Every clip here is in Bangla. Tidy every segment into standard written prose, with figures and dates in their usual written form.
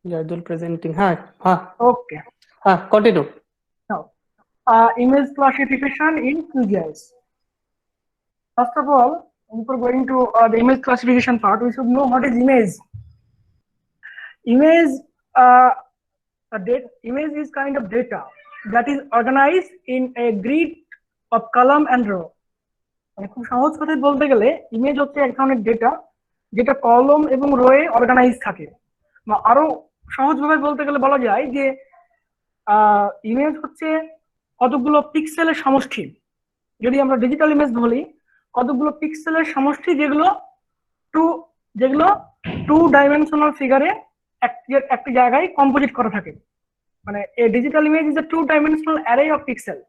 Jadul presenting. हाँ Okay. हाँ continue. Now, image classification in QGIS. First of all, before going to the image classification part, we should know what is image. Image, uh, image is kind of data that is organized in a grid of column and row. মানে খুব সহজ কথায় বলতে গেলে ইমেজ হচ্ছে এক ধরনের ডেটা যেটা কলম এবং রোয়ে অর্গানাইজ থাকে। বা আরো সহজভাবে বলতে গেলে বলা যায় যে ইমেজ হচ্ছে কতগুলো পিক্সেলের সমষ্টি। যদি আমরা ডিজিটাল ইমেজ বলি, কতগুলো পিক্সেলের সমষ্টি টু যেগুলো টু ডাইমেনশনাল ফিগারে একটি জায়গায় কম্পোজিট করা থাকে। মানে a digital image is a two dimensional array of pixel.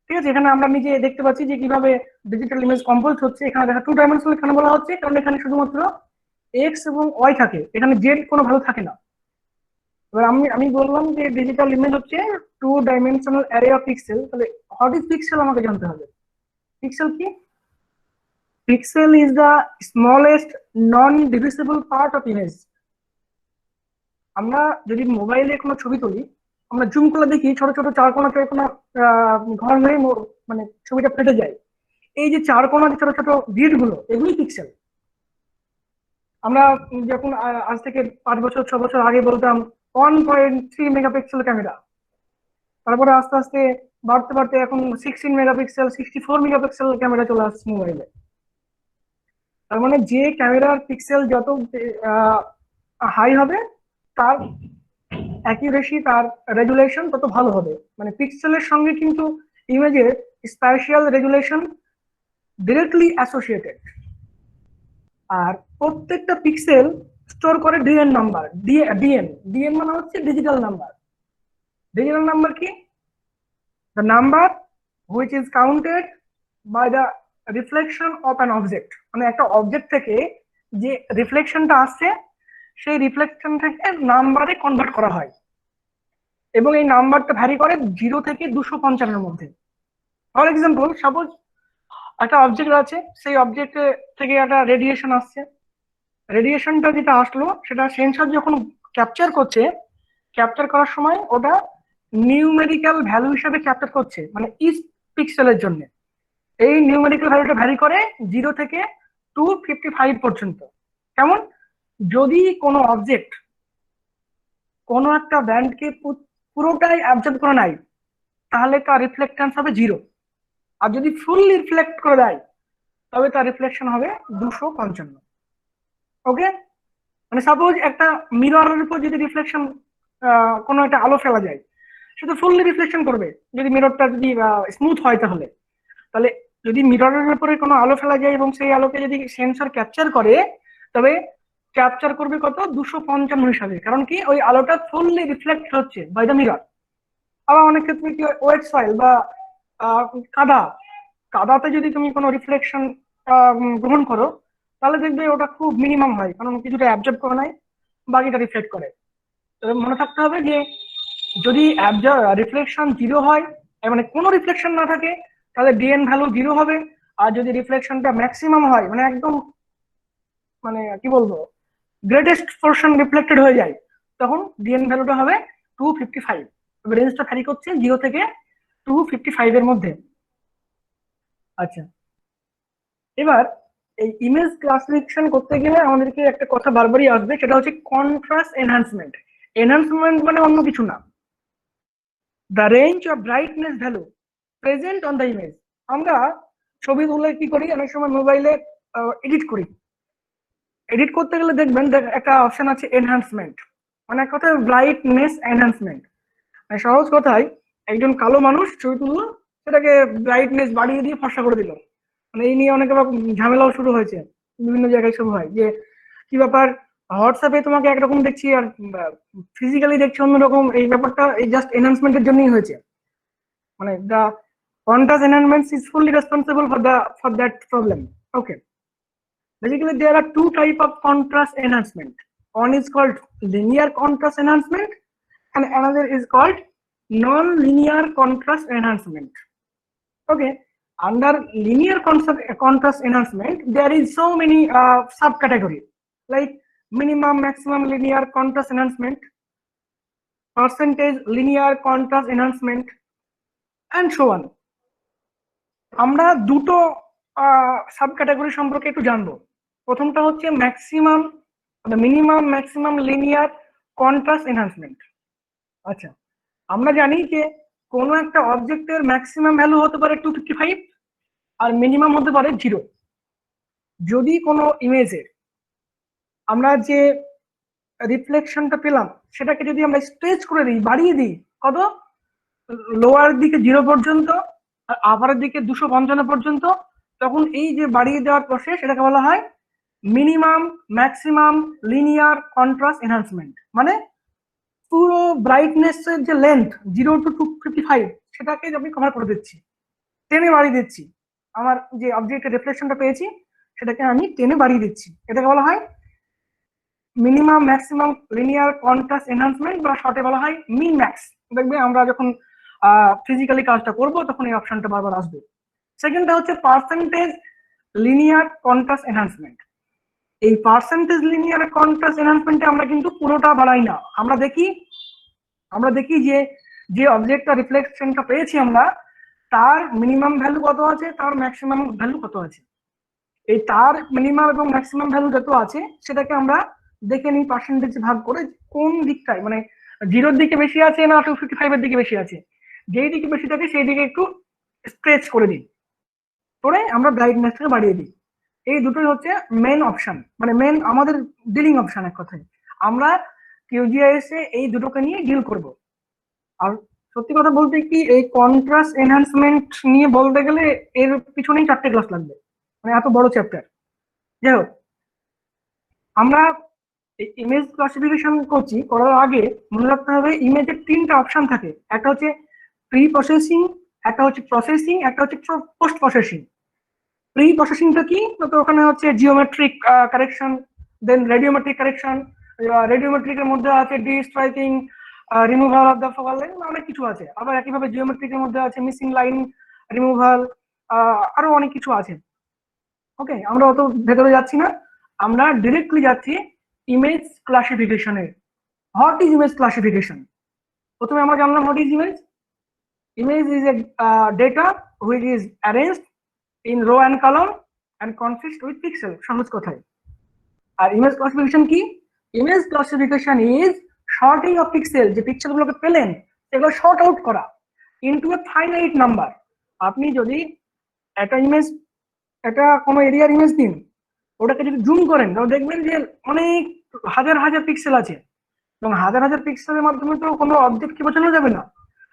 ঠিক আছে, এখানে আমরা নিজে দেখতে পাচ্ছি যে কিভাবে ডিজিটাল ইমেজ কম্পোজ হচ্ছে। এখানে দেখা টু ডাইমেনশনাল কেন বলা হচ্ছে, কারণ এখানে শুধুমাত্র এক্স এবং ওয়াই থাকে, এখানে জেড কোনো ভালো থাকে না। এবার আমি আমি বললাম যে ডিজিটাল ইমেজ হচ্ছে two dimensional array of pixel. তাহলে হোয়াট ইজ পিক্সেল আমাকে জানতে হবে। পিক্সেল কি? Pixel is the smallest non divisible part of image. আমরা যদি মোবাইলে কোনো ছবি তুলি, আমরা জুম করে দেখি ছোট ছোট চারকোনা চারকোনা ঘর হয়ে মানে ছবিটা ফেটে যায়। এই যে চারকোনা ছোট ছোট গ্রিড গুলো, এগুলি পিক্সেল। আমরা যখন আজ থেকে 5 বছর 6 বছর আগে বলতাম 1.3 মেগাপিক্সেল ক্যামেরা, তারপরে আস্তে আস্তে বাড়তে বাড়তে এখন 16 মেগাপিক্সেল 64 মেগাপিক্সেল ক্যামেরা চলে আসছে মোবাইলে। তার মানে যে ক্যামেরার পিক্সেল যত হাই হবে, তার অ্যাকিউরেসি, তার রেজুলেশন তত ভালো হবে। মানে পিক্সেলের সঙ্গে কিন্তু ইমেজের স্প্যাশিয়াল রেজুলেশন ডিরেক্টলি অ্যাসোসিয়েটেড। আর প্রত্যেকটা পিক্সেল স্টোর করে ডিএন নাম্বার। ডিএন ডিএন মানে হচ্ছে ডিজিটাল নাম্বার। ডিজিটাল নাম্বার কি? The number which is counted by the reflection of an object. মানে একটা অবজেক্ট থেকে যে রিফ্লেকশনটা আসছে, সেই রিফ্লেকশন থেকে নাম্বারে কনভার্ট করা হয়, এবং এই নাম্বারটা ভ্যারি করে 0 থেকে 255-এর মধ্যে। ফর এক্সাম্পল, সাপোজ একটা অবজেক্ট আছে, সেই অবজেক্ট থেকে একটা রেডিয়েশন আসছে। রেডিয়েশনটা যেটা আসলো, সেটা সেন্সর যখন ক্যাপচার করছে, ক্যাপচার করার সময় ওটা নিউমেরিক্যাল ভ্যালু হিসেবে ক্যাপচার করছে, মানে ইচ পিক্সেলের জন্য। এই নিউমেরিক্যাল ভ্যালুটা ভ্যারি করে 0 থেকে 255 পর্যন্ত। কেমন? যদি কোনো অবজেক্ট কোনো একটা ব্যান্ডকে পুরোটাই অ্যাবজর্ব করে নেয়, তাহলে তার রিফ্লেক্টেন্স হবে 0। আর যদি ফুললি রিফ্লেক্ট করে দেয়, তবে তার রিফ্লেকশন হবে 255। ওকে, মানে সাপোজ একটা মিররের উপর যদি রিফ্লেকশন, কোনো একটা আলো ফেলা যায়, সেটা ফুললি রিফ্লেকশন করবে যদি মিররটা যদি স্মুথ হয়। তাহলে তাহলে যদি মিররের উপরে কোনো আলো ফেলা যায় এবং সেই আলোকে যদি সেন্সর ক্যাপচার করে, তবে ক্যাপচার করবে কত? 255 হিসাবে। কারণ কি? ওই আলোটা ফুললি রিফ্লেক্ট হচ্ছে বাই দ্য মিরর। আবার অনেক ক্ষেত্রে কি হয়, ওয়েট সয়েল বা কাদা, কাদাতে যদি তুমি কোনো রিফ্লেকশন গ্রহণ করো, তাহলে দেখবে ওটা খুব মিনিমাম হয়, কারণ কিছুটা অ্যাবজর্ব করে নেয়, বাকিটা রিফ্লেক্ট করে। তবে মনে থাকতে হবে যে যদি রিফ্লেকশন 0 হয়, মানে কোনো রিফ্লেকশন না থাকে, তাহলে ডিএন ভ্যালু 0 হবে। আর যদি রিফ্লেকশনটা ম্যাক্সিমাম হয়, মানে একদম, মানে কি বলবো, গ্রেটেস্ট পোর্শন রিফ্লেক্টেড হয়ে যায়, তখন ডিএন ভ্যালুটা হবে 255। তবে রেঞ্জটা ভ্যারি করছে 0 থেকে 255 এর মধ্যে। আচ্ছা, এবার এই ইমেজ ক্লাসিফিকেশন করতে গেলে আমাদেরকে একটা কথা বারবারই আসবে, সেটা হচ্ছে কন্ট্রাস্ট এনহান্সমেন্ট। এনহান্সমেন্ট মানে অন্য কিছু না, the range of brightness value present on the image. আমরা ছবি তুলে কি করি, অনেক সময় মোবাইলে এডিট করি। এডিট করতে গেলে দেখবেন একটা অপশন আছে এনহান্সমেন্ট, মানে এক কথায় ব্রাইটনেস এনহান্সমেন্ট। মানে সহজ কথায়, একজন কালো মানুষ ছবি তুললো, সেটাকে ব্রাইটনেস বাড়িয়ে দিয়ে ফর্সা করে দিল। মানে এই নিয়ে অনেক ঝামেলাও শুরু হয়েছে, বিভিন্ন জায়গায় শুরু হয় যে কি ব্যাপার, হোয়াটসঅ্যাপে তোমাকে একরকম দেখছি আর ফিজিক্যালি দেখছি অন্যরকম। এই ব্যাপারটা এই জাস্ট এনহান্সমেন্টের জন্যই হয়েছে। মানে the contrast enhancement is fully responsible for that problem. Okay, basically there are two type of contrast enhancement. One is called linear contrast enhancement, and another is called non-linear contrast enhancement. Okay, under linear contrast enhancement there is so many subcategory. Like minimum maximum linear contrast enhancement, percentage linear contrast enhancement, and so on. আমরা দুটো সাব ক্যাটাগরি সম্পর্কে একটু জানবো। প্রথমটা হচ্ছে maximum minimum maximum linear contrast enhancement. আচ্ছা, আমরা জানি যে কোনো একটা অবজেক্টের ম্যাক্সিমাম ভ্যালু হতে পারে 255 আর মিনিমাম হতে পারে 0। যদি কোনো ইমেজের আমরা যে রিফ্লেকশনটা পেলাম সেটাকে যদি আমরা স্ট্রেচ করে দিই, বাড়িয়ে দিই কত, লোয়ার দিকে 0 পর্যন্ত আর আপারের দিকে 255 পর্যন্ত, তখন এই যে বাড়িয়ে দেওয়ার প্রসেস এটাকে বলা হয় minimum maximum linear contrast enhancement. মানে পুরো ব্রাইটনেস এর যে লেন্থ 0 to 255 সেটাকে আমি কভার করে দিচ্ছি, টেনে বাড়িয়ে দিচ্ছি। আমার যে অবজেক্টের রিফ্লেকশনটা পেয়েছি সেটাকে আমি টেনে বাড়িয়ে দিচ্ছি, এটাকে বলা হয় minimum maximum linear contrast enhancement, বা শর্টে বলা হয় মিন ম্যাক্স। দেখবে আমরা যখন ফিজিক্যালি কাজটা করব তখন এই অপশনটা বারবার আসবে। সেকেন্ডটা হচ্ছে পার্সেন্টেজ লিনিয়ার কন্ট্রাস্ট এনহান্সমেন্ট। এই পার্সেন্টেজ লিনিয়ার কন্ট্রাস্ট এনহান্সমেন্টে আমরা কিন্তু পুরোটা বাড়াই না, আমরা দেখি যে যে অবজেক্টটা রিফ্লেকশনটা পেয়েছি আমরা তার মিনিমাম ভ্যালু কত আছে, তার ম্যাক্সিমাম ভ্যালু কত আছে। এই তার মিনিমাম এবং ম্যাক্সিমাম ভ্যালু যত আছে সেটাকে আমরা দেখে নিই পার্সেন্টেজ ভাগ করে কোন দিকটায়, মানে 0-র দিকে বেশি আছে না 255-এর দিকে বেশি আছে। যেই দিকে বেশি থাকে সেই দিকে একটু স্ট্রেচ করে দিই, করে আমরা ব্রাইটনেসটাকে বাড়িয়ে দিই। এই দুটোই হচ্ছে মেন অপশন, মানে মেন আমাদের ডিলিং অপশন। এক কথায় আমরা কিউজিআইএস এ এই দুটোকে নিয়ে ডিল করব। আর সত্যি কথা বলতে কি, এই কন্ট্রাস্ট এনহান্সমেন্ট নিয়ে বলতে গেলে এর পিছনেই 4টে ক্লাস লাগবে, মানে এত বড় চ্যাপ্টার। যাই হোক, আমরা ইমেজ ক্লাসিফিকেশন করছি, করার আগে মনে রাখতে হবে ইমেজের 3টা অপশন থাকে। একটা হচ্ছে প্রি প্রসেসিং, একটা হচ্ছে প্রসেসিং, একটা হচ্ছে পোস্ট প্রসেসিং। প্রি প্রসেসিংটা কি, তো ওখানে হচ্ছে জিওমেট্রিক কারেকশন, দেন রেডিওমেট্রিক কারেকশন। রেডিওমেট্রিকের মধ্যে আছে D-striking, removal of the focal line, অনেক কিছু আছে। আবার একইভাবে জিওমেট্রিকের মধ্যে আছে মিসিং লাইন রিমুভাল, আরো অনেক কিছু আছে। ওকে, আমরা অত ভেতরে যাচ্ছি না, আমরা ডিরেক্টলি যাচ্ছি ইমেজ ক্লাসিফিকেশনে। What is image classification? প্রথমে আমরা জানলাম what is image. Image is a data which is arranged in row and column and consist with pixel, সহজ কথায়। আর ইমেজ ক্লাসিফিকেশন কি? Image classification is sorting of pixel. যে পিক্সেল গুলোকে পেলেন সেগুলো শর্ট আউট করা ইনটু এ ফাইনাইট নাম্বার। আপনি যদি একটা ইমেজ, একটা কোনো এরিয়ার ইমেজ দিন, ওটাকে যদি জুম করেন তাহলে দেখবেন যে অনেক হাজার হাজার পিক্সেল আছে, এবং হাজার হাজার পিক্সেলের মাধ্যমে তো কোনো অবজেক্টকে বোঝানো যাবে না।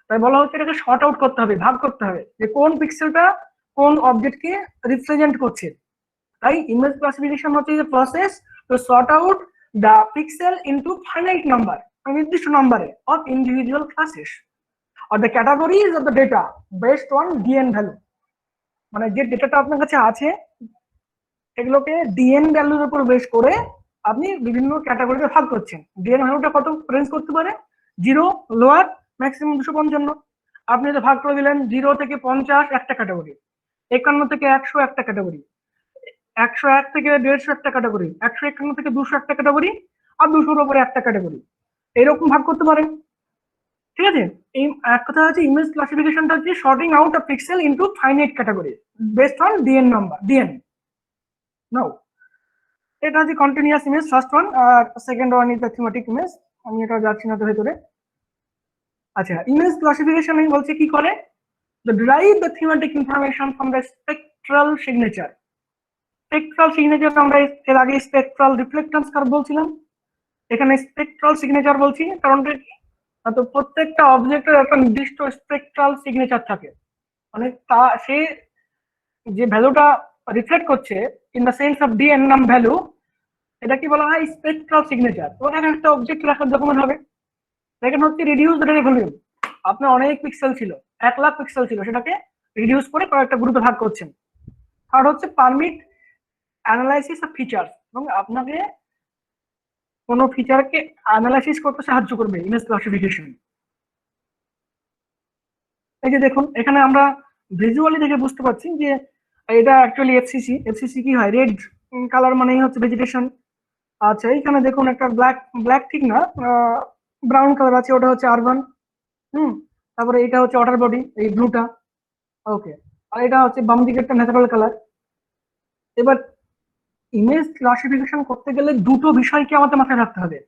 তাই বলা হচ্ছে এটাকে শর্ট আউট করতে হবে, ভাগ করতে হবে যে কোন পিক্সেলটা কোন অবজেক্টকে রিপ্রেজেন্ট করছে। তাই ইমেজ ক্লাসিফিকেশন হচ্ছে যে process to sort out the pixel into finite number, নির্দিষ্ট নম্বরে, of individual classes or the categories of the data based on DN value. মানে যে ডেটাটা আপনার কাছে আছে এগুলোকে ডিএন ভ্যালুর উপর বেস করে আপনি বিভিন্ন ক্যাটাগরিতে ভাগ করছেন। ডিএন ভ্যালুটা কত রেঞ্জ করতে পারে? 0 লোয়ার, ম্যাক্সিমাম 255। আপনি যদি ভাগ করে দিলেন 0 থেকে 50 একটা ক্যাটাগরি, 51 থেকে 100 একটা ক্যাটাগরি, 101 থেকে 150 একটা ক্যাটাগরি, 151 থেকে 200 একটা ক্যাটাগরি, আর 200-র উপরে একটা ক্যাটাগরি, এরকম ভাগ করতে পারেন। ঠিক আছে, এই এক কথা হচ্ছে ইমেজ ক্লাসিফিকেশনটা হচ্ছে sorting out of pixel into finite category based on DN number, DN. Now এটা হচ্ছে কন্টিনিউয়াস ইমেজ, ফার্স্ট ওয়ান। আর second one is the thematic image. আমি এটা যাচ্ছি না তো ভেতরে। আচ্ছা, ইমেজ ক্লাসিফিকেশন বলছে কি করে, derive the thematic information from the spectral signature. Spectral signature আমরা এর আগে স্পেকট্রাল রিফ্লেকট্যান্স কার্ভ বলছিলাম, এখানে স্পেকট্রাল সিগনেচার বলছি। কারণটা কি, তো প্রত্যেকটা অবজেক্টের একটা নির্দিষ্ট স্পেকট্রাল সিগনেচার থাকে, মানে তা সে যে ভ্যালুটা রিফ্লেক্ট করছে in the sense of DN নাম ভ্যালু, এটা কি বলা হয় স্পেকট্রাল সিগনেচার। তো এখানে একটা অবজেক্ট রাখার ডকুমেন্ট হবে। সেকেন্ড হচ্ছে রিডিউস ডেটা ভলিউম। আপনার অনেক পিক্সেল ছিল, 1 লাখ পিক্সেল ছিল, সেটাকে রিডিউস করে কয়েকটা গ্রুপে ভাগ করছেন। থার্ড হচ্ছে পারমিট অ্যানালাইসিস অফ ফিচার, এবং আপনাকে কোনো ফিচারকে অ্যানালাইসিস করতে সাহায্য করবে ইমেজ ক্লাসিফিকেশন। এই যে দেখুন, এখানে আমরা ভিজুয়ালি দেখে বুঝতে পারছি যে এটা অ্যাকচুয়ালি এফসিসি। এফসিসি কি হয়, রেড কালার মানেই হচ্ছে ভেজিটেশন, আচ্ছা, এইখানে দেখুন একটা ব্ল্যাক ব্ল্যাক ঠিক না, ব্রাউন কালার আছে, ওটা হচ্ছে আরবান। তারপরে এটা হচ্ছে ওয়াটার বডি, এই ব্লুটা। ওকে, আর এটা হচ্ছে বাম দিকে একটা ন্যাচারাল কালার। এবার ইমেজ ক্লাসিফিকেশন করতে গেলে দুটো বিষয়কে আমাদের মাথায় রাখতে হবে।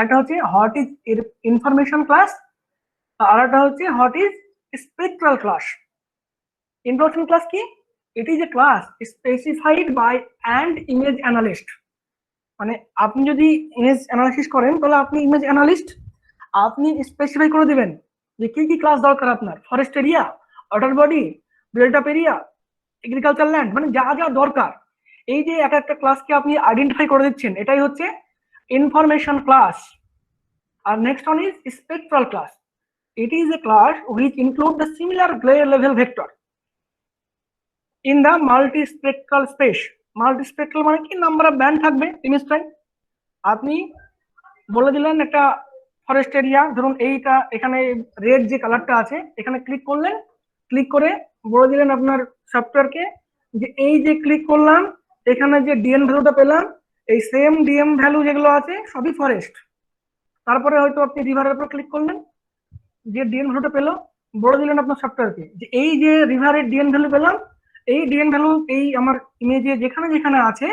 একটা হচ্ছে হোয়াট ইজ ইনফরমেশন ক্লাস, আর একটা হচ্ছে what is spectral class. Information class কি? It is a class specified by and image analyst. মানে আপনি যদি ইমেজ অ্যানালিসিস করেন তাহলে আপনি ইমেজ অ্যানালিস্ট, আপনি স্পেসিফাই করে দিবেন যে কি কি ক্লাস দরকার আপনার, forest area, water body, built up area, agriculture land, মানে যা যা দরকার। এই যে এক একটা ক্লাসকে আপনি আইডেন্টিফাই করে দিচ্ছেন, এটাই হচ্ছে ইনফরমেশন ক্লাস। আর next one is spectral class. It is a class which include the similar glare level vector in the multispectral space. মাল্টিস্পেক্ট্রাল মানে কি, নাম্বার অফ ব্যান্ড থাকবে ইমেজটাই। আপনি বলে দিলেন একটা ফরেস্ট এরিয়া, ধরুন এইটা, এখানে রেড যে কালারটা আছে এখানে ক্লিক করলেন, ক্লিক করে বলে দিলেন আপনার সফটওয়্যারকে যে এই যে ক্লিক করলাম, এখানে যে ডিএম ভ্যালুটা পেলাম, এই সেম ডিএম ভ্যালু যেগুলো আছে সবই ফরেস্ট। তারপরে হয়তো আপনি রিভারের উপর ক্লিক করলেন, যে ডিএন ভ্যালুটা পেলো বলে দিলেন আপনার সফটওয়্যারকে যে এই যে রিভারের ডিএন ভ্যালু পেলাম, এই ডিএন ভ্যালু এই আমার ইমেজে যেখানে যেখানে আছে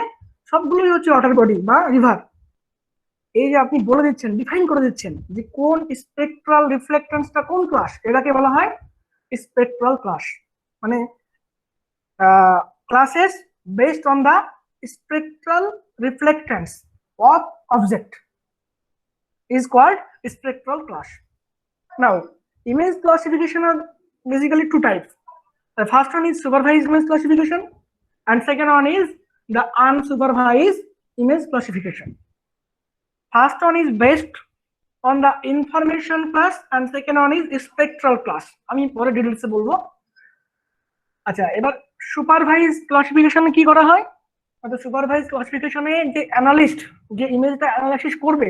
সবগুলোই হচ্ছে ওয়াটার বডি বা রিভার। এই যে আপনি বলে দিচ্ছেন, ডিফাইন করে দিচ্ছেন যে কোন স্পেকট্রাল রিফ্লেক্টেন্সটা কোন ক্লাস, এটাকে বলা হয় স্পেকট্রাল ক্লাস। মানে classes based on the spectral reflectance of object is called spectral class. Now, image classification are basically two types. The first one is supervised image classification, and second one is the unsupervised image classification. First one is based on the information class, and second one is spectral class. আমি পরে ডিটেইলসে বলবো। আচ্ছা, এবার সুপারভাইজ ক্লাসিফিকেশনে কি করা হয়? অর্থাৎ সুপারভাইজ ক্লাসিফিকেশনে যে অ্যানালিস্ট যে ইমেজটা অ্যানালাইসিস করবে,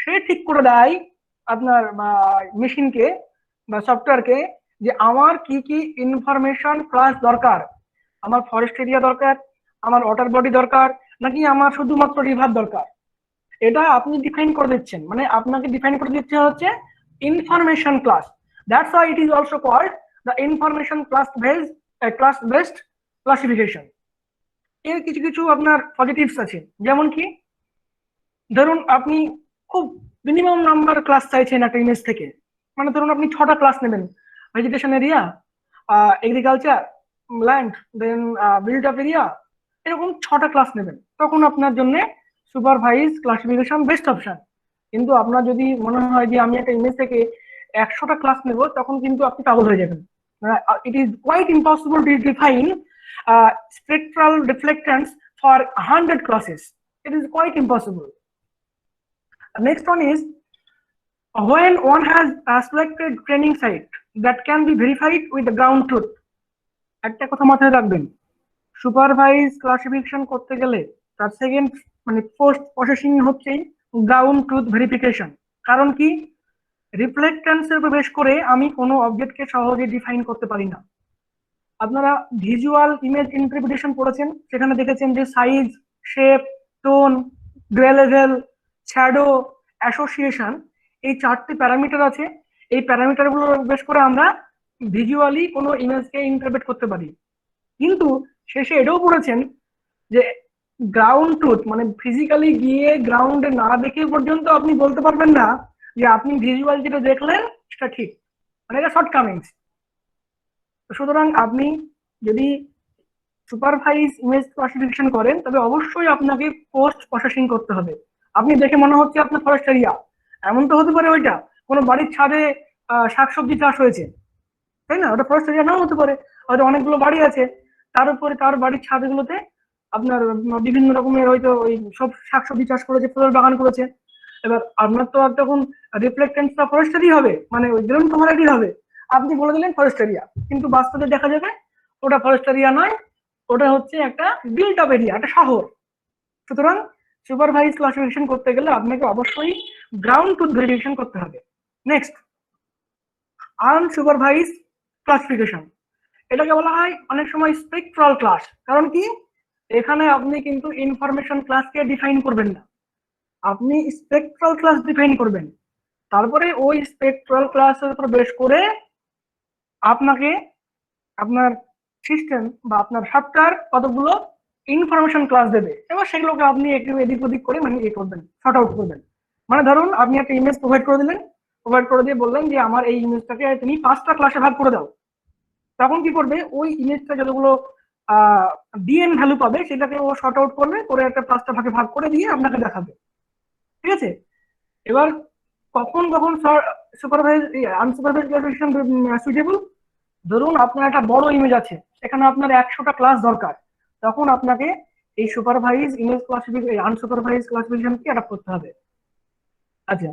সে ঠিক করে দেয় আপনার মেশিনকে বা সফটওয়্যারকে যে আমার কি কি ইনফরমেশন ক্লাস দরকার। আমার ফরেস্ট এরিয়া দরকার, আমার ওয়াটার বডি দরকার, নাকি আমার শুধুমাত্র রিভার দরকার, এটা আপনি ডিফাইন করে দিচ্ছেন। মানে আপনাকে ডিফাইন করে দিচ্ছে হচ্ছে information class. That's why it is also called the information class based classification. এর কিছু কিছু আপনার পজিটিভস আছে, যেমন কি ধরুন আপনি খুব মিনিমাম নাম্বার ক্লাস চাইছেন একটা ইমেজ থেকে। মানে ধরুন আপনি 6টা ক্লাস নেবেন, vegetation area, agriculture land, then build up area, এরকম 6টা ক্লাস নেবেন, তখন আপনার জন্য সুপারভাইজ ক্লাসিফিকেশন বেস্ট অপশন। কিন্তু আপনার যদি মনে হয় যে আমি একটা ইমেজ থেকে 100টা ক্লাস নেব, তখন কিন্তু আপনি পাগল হয়ে যাবেন। It is quite impossible to define spectral reflectance for 100 classes. It is quite impossible. Next one is when one has a selected training site that can be verified with the ground truth. একটা কথা মাথায় রাখবেন, সুপারভাইজ ক্লাসিফিকেশন করতে গেলে তার সেকেন্ড মানে পোস্ট প্রসেসিং হচ্ছে গ্রাউন্ড ট্রুথ ভেরিফিকেশন। কারণ কি, রিফ্লেক্টেন্সের উপর বেশ করে আমি কোনো অবজেক্টকে সহজে ডিফাইন করতে পারি না। আপনারা ভিজুয়াল ইমেজ ইন্টারপ্রিটেশন পড়েছেন, সেখানে দেখেছেন যে size, shape, tone, grey level, shadow, association, এই 4টি প্যারামিটার আছে। এই প্যারামিটার গুলো বেশ করে আমরা ভিজুয়ালি কোনো ইমেজকে ইন্টারপ্রেট করতে পারি। কিন্তু শেষে এটাও পড়েছেন যে গ্রাউন্ড ট্রুথ মানে ফিজিক্যালি গিয়ে গ্রাউন্ডে না দেখে পর্যন্ত আপনি বলতে পারবেন না যে আপনি ভিজুয়াল যেটা দেখলেন সেটা ঠিক, মানে এটা শর্টকামিংস। সুতরাং আপনি যদি সুপারভাইজ ইমেজ ক্লাসিফিকেশন করেন তবে অবশ্যই আপনাকে পোস্ট প্রসেসিং করতে হবে। আপনি দেখে মনে হচ্ছে আপনার ফরেস্ট এরিয়া, এমন তো হতে পারে ওইটা কোনো বাড়ির ছাদে শাকসবজি চাষ হয়েছে, তাই না? ওটা ফরেস্ট এরিয়া নাও হতে পারে, হয়তো অনেকগুলো বাড়ি আছে, তার উপরে তার বাড়ির ছাদগুলোতে আপনার বিভিন্ন রকমের হয়তো ওই সব শাকসবজি চাষ করেছে, ফুলের বাগান করেছে। এবার আপনার তো তখন রিফ্লেক্টেন্সটা ফরেস্টেরই হবে, মানে ওই গ্রাউন্ড কভারেরই হবে। আপনি বলে দিলেন ফরেস্ট এরিয়া, কিন্তু বাস্তবে দেখা যাবে ওটা ফরেস্ট এরিয়া নয়, ওটা হচ্ছে একটা বিল্ট আপ এরিয়া, একটা শহর। সুতরাং সুপারভাইজ ক্লাসিফিকেশন করতে গেলে আপনাকে অবশ্যই গ্রাউন্ড ট্রুথ ভেরিফিকেশন করতে হবে। নেক্সট, আনসুপারভাইজ ক্লাসিফিকেশন, এটাকে বলা হয় অনেক সময় স্পেকট্রাল ক্লাস। কারণ কি, এখানে আপনি কিন্তু ইনফরমেশন ক্লাসকে ডিফাইন করবেন না, আপনি স্পেকট্রাল ক্লাস ডিফাইন করবেন, তারপরে ওই স্পেকট্রাল ক্লাসের উপর বেস করে আপনাকে আপনার সিস্টেম বা আপনার সফটওয়্যার কতগুলো ইনফরমেশন ক্লাস দেবে, এবার সেগুলোকে আপনি একটু এদিক ওদিক করে মানে ইয়ে করবেন, শর্ট আউট করবেন। মানে ধরুন আপনি একটা ইমেজ প্রোভাইড করে দিলেন, প্রোভাইড করে দিয়ে বললেন যে আমার এই ইমেজটাকে তুমি 5টা ক্লাসে ভাগ করে দাও। তখন কি করবে, ওই ইমেজটা যতগুলো ডিএন ভ্যালু পাবে সেটাকে ও শর্ট আউট করবে, করে একটা 5টা ভাগে ভাগ করে দিয়ে আপনাকে দেখাবে। ঠিক আছে, এবার কখন কখন সুপারভাইজ আনসুপারভাইজ ক্লাসিফিকেশন সুইটেবল, ধরুন আপনার একটা বড় ইমেজ আছে, সেখানে আপনার 100টা ক্লাস দরকার, তখন আপনাকে এই সুপারভাইজ ইমেজ ক্লাসিফিকেশন আনসুপারভাইজ ক্লাসিফিকেশনকে অ্যাডাপ্ট করতে হবে। আচ্ছা,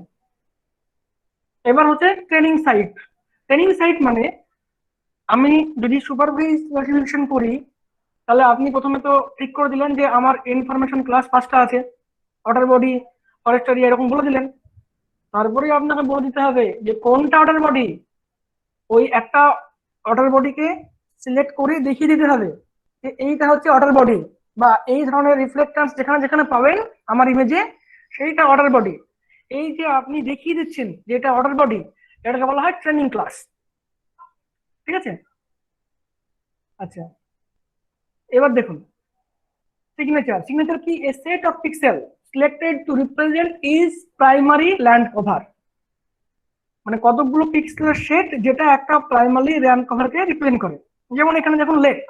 এবার হচ্ছে ট্রেনিং সাইট। ট্রেনিং সাইট মানে আমি যদি সুপারভাইজ ক্লাসিফিকেশন করি, তাহলে আপনি প্রথমে তো ঠিক করে দিলেন যে আমার ইনফরমেশন ক্লাস 5টা আছে, অর্ডার বডি, ফরেস্ট এরিয়া, এরকম বলে দিলেন। তারপরে আপনাকে বলে দিতে হবে যে কোনটা অর্ডার বডি, ওই একটা অর্ডার বডিকে সিলেক্ট করে দেখিয়ে দিতে হবে যে এইটা হচ্ছে অর্ডার বডি, বা এই ধরনের রিফ্লেক্টান্স যেখানে যেখানে পাবেন আমার ইমেজে সেইটা অর্ডার বডি। এই যে আপনি দেখিয়ে দিচ্ছেন যে এটা অর্ডার বডি, এটাকে বলা হয় ট্রেনিং ক্লাস। ঠিক আছে, আচ্ছা এবার দেখুন সিগনেচার। সিগনেচার কি, a set of pixel selected to represent is primary land cover, মানে কতগুলো পিক্সেলের সেট যেটা একটা প্রাইমারি ল্যান্ড কভারকে রিপ্রেজেন্ট করে। যেমন এখানে দেখুন লেক,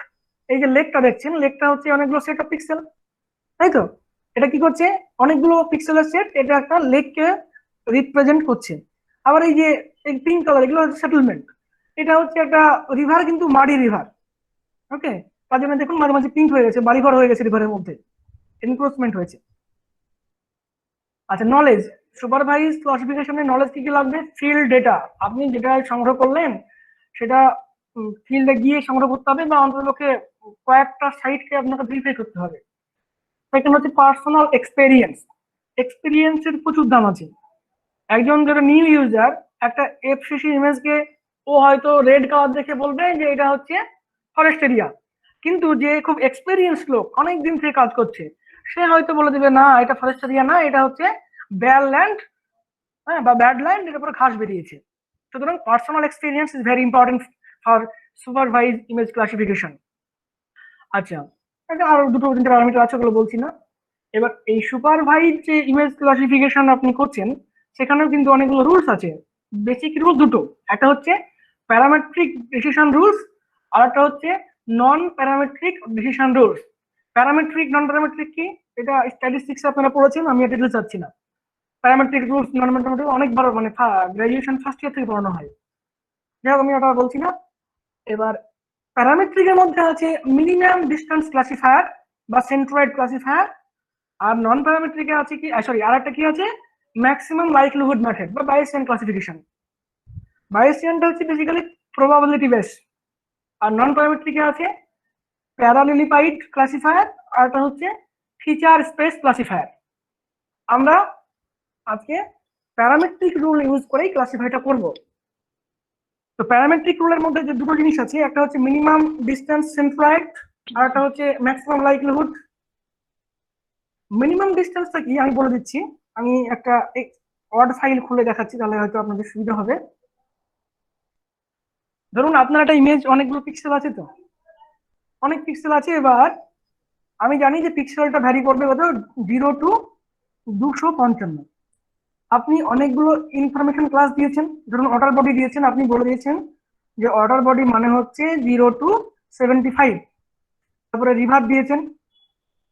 এই যে লেকটা দেখছেন, লেকটা হচ্ছে অনেকগুলো সেট অফ পিক্সেল, তাই তো? এটা কি করছে, অনেকগুলো পিক্সেলের সেট, এটা একটা লেককে রিপ্রেজেন্ট করছে। আবার এই যে পিঙ্ক কালার, এগুলো হচ্ছে সেটেলমেন্ট, এটা হচ্ছে একটা রিভার, কিন্তু মাডি রিভার। ওকে, তার জন্য দেখুন মাঝে মাঝে পিঙ্ক হয়ে গেছে, বাড়িঘর হয়ে গেছে রিভারের মধ্যে, এনক্রোচমেন্ট হয়েছে। আচ্ছা, নলেজ। সুপারভাইজ ক্লাসিফিকেশনে নলেজ কি কি লাগবে, ফিল্ড ডেটা, আপনি যেটা সংগ্রহ করলেন সেটা ফিল্ডে গিয়ে সংগ্রহ করতে হবে, বা অন্ততপক্ষে কয়েকটা সাইটকে আপনাকে ভেরিফাই করতে হবে। সেকেন্ড হচ্ছে পার্সোনাল এক্সপেরিয়েন্স। এক্সপেরিয়েন্সের প্রচুর দাম আছে। একজন যারা নিউ ইউজার একটা এফসিসি ইমেজকে, ও হয়তো রেড কালার দেখে বলবে যে এটা হচ্ছে ফরেস্ট এরিয়া, কিন্তু যে খুব এক্সপেরিয়েন্স লোক, অনেক দিন থেকে কাজ করছে, সে হয়তো বলে দিবে না এটা ফরেস্ট এরিয়া না, এটা হচ্ছে বেয়ার ল্যান্ড, হ্যাঁ, বা ব্যাড ল্যান্ড, এর উপরে ঘাস বেরিয়েছে। সুতরাং personal experience is very important for supervise image classification. আচ্ছা, এটা আরো দুটো তিনটে প্যারামিটার আছে, ওগুলো বলছি না। এবার এই সুপারভাইজ যে ইমেজ ক্লাসিফিকেশন আপনি করছেন, সেখানেও কিন্তু অনেকগুলো রুলস আছে। বেসিক রুল দুটো, একটা হচ্ছে প্যারামেট্রিক ডিসিশন রুলস, আর একটা হচ্ছে non parametric decision rules. Parametric non parametric কি, এটা স্ট্যাটিস্টিক্স আপনারা পড়েছেন, আমি এটা ডিটেলস যাচ্ছি না। প্যারামেট্রিক রুলস নন প্যারামেট্রিক অনেকবার মানে গ্রাজুয়েশন ফার্স্ট ইয়ার থেকে পড়ানো হয়, যাই হোক আমি ওটা বলছি না। এবার প্যারামেট্রিকের মধ্যে আছে মিনিমাম ডিস্টেন্স ক্লাসিফায়ার বা সেন্ট্রয়েড ক্লাসিফায়ার, আর নন প্যারামেট্রিকে আছে কি, সরি, আর একটা কি আছে, ম্যাক্সিমাম লাইকলিহুড মেথড বা বাইয়েসিয়ান ক্লাসিফিকেশন। বাইয়েসিয়ানটা হচ্ছে বেসিক্যালি প্রবাবিলিটি বেস, আর নন প্যারামেট্রিকে আছে প্যারালিলিপাইড ক্লাসিফায়ার, আর একটা হচ্ছে ফিচার স্পেস ক্লাসিফায়ার। আমরা আজকে প্যারামেট্রিক রুল ইউজ করেই ক্লাসিফাইটা করব। তো প্যারামেট্রিক রুলের মধ্যে যে দুটো জিনিস আছে, একটা হচ্ছে মিনিমাম ডিস্টেন্স সেন্ট্রয়েড, আর একটা হচ্ছে ম্যাক্সিমাম লাইকলিহুড। মিনিমাম ডিস্টেন্সটা কি আমি বলে দিচ্ছি, আমি একটা ওয়ার্ড ফাইল খুলে দেখাচ্ছি, তাহলে হয়তো আপনাদের সুবিধা হবে। ধরুন আপনার একটা ইমেজ, অনেকগুলো পিক্সেল আছে, তো অনেক পিক্সেল আছে। এবার আমি জানি যে পিক্সেলটা ভ্যারি করবে কত, 0 to 255। আপনি অনেকগুলো ইনফরমেশন ক্লাস দিয়েছেন, ধরুন অর্ডার বডি দিয়েছেন, আপনি বলে দিয়েছেন যে অর্ডার বডি মানে হচ্ছে 0 to 75। তারপরে রিভার দিয়েছেন,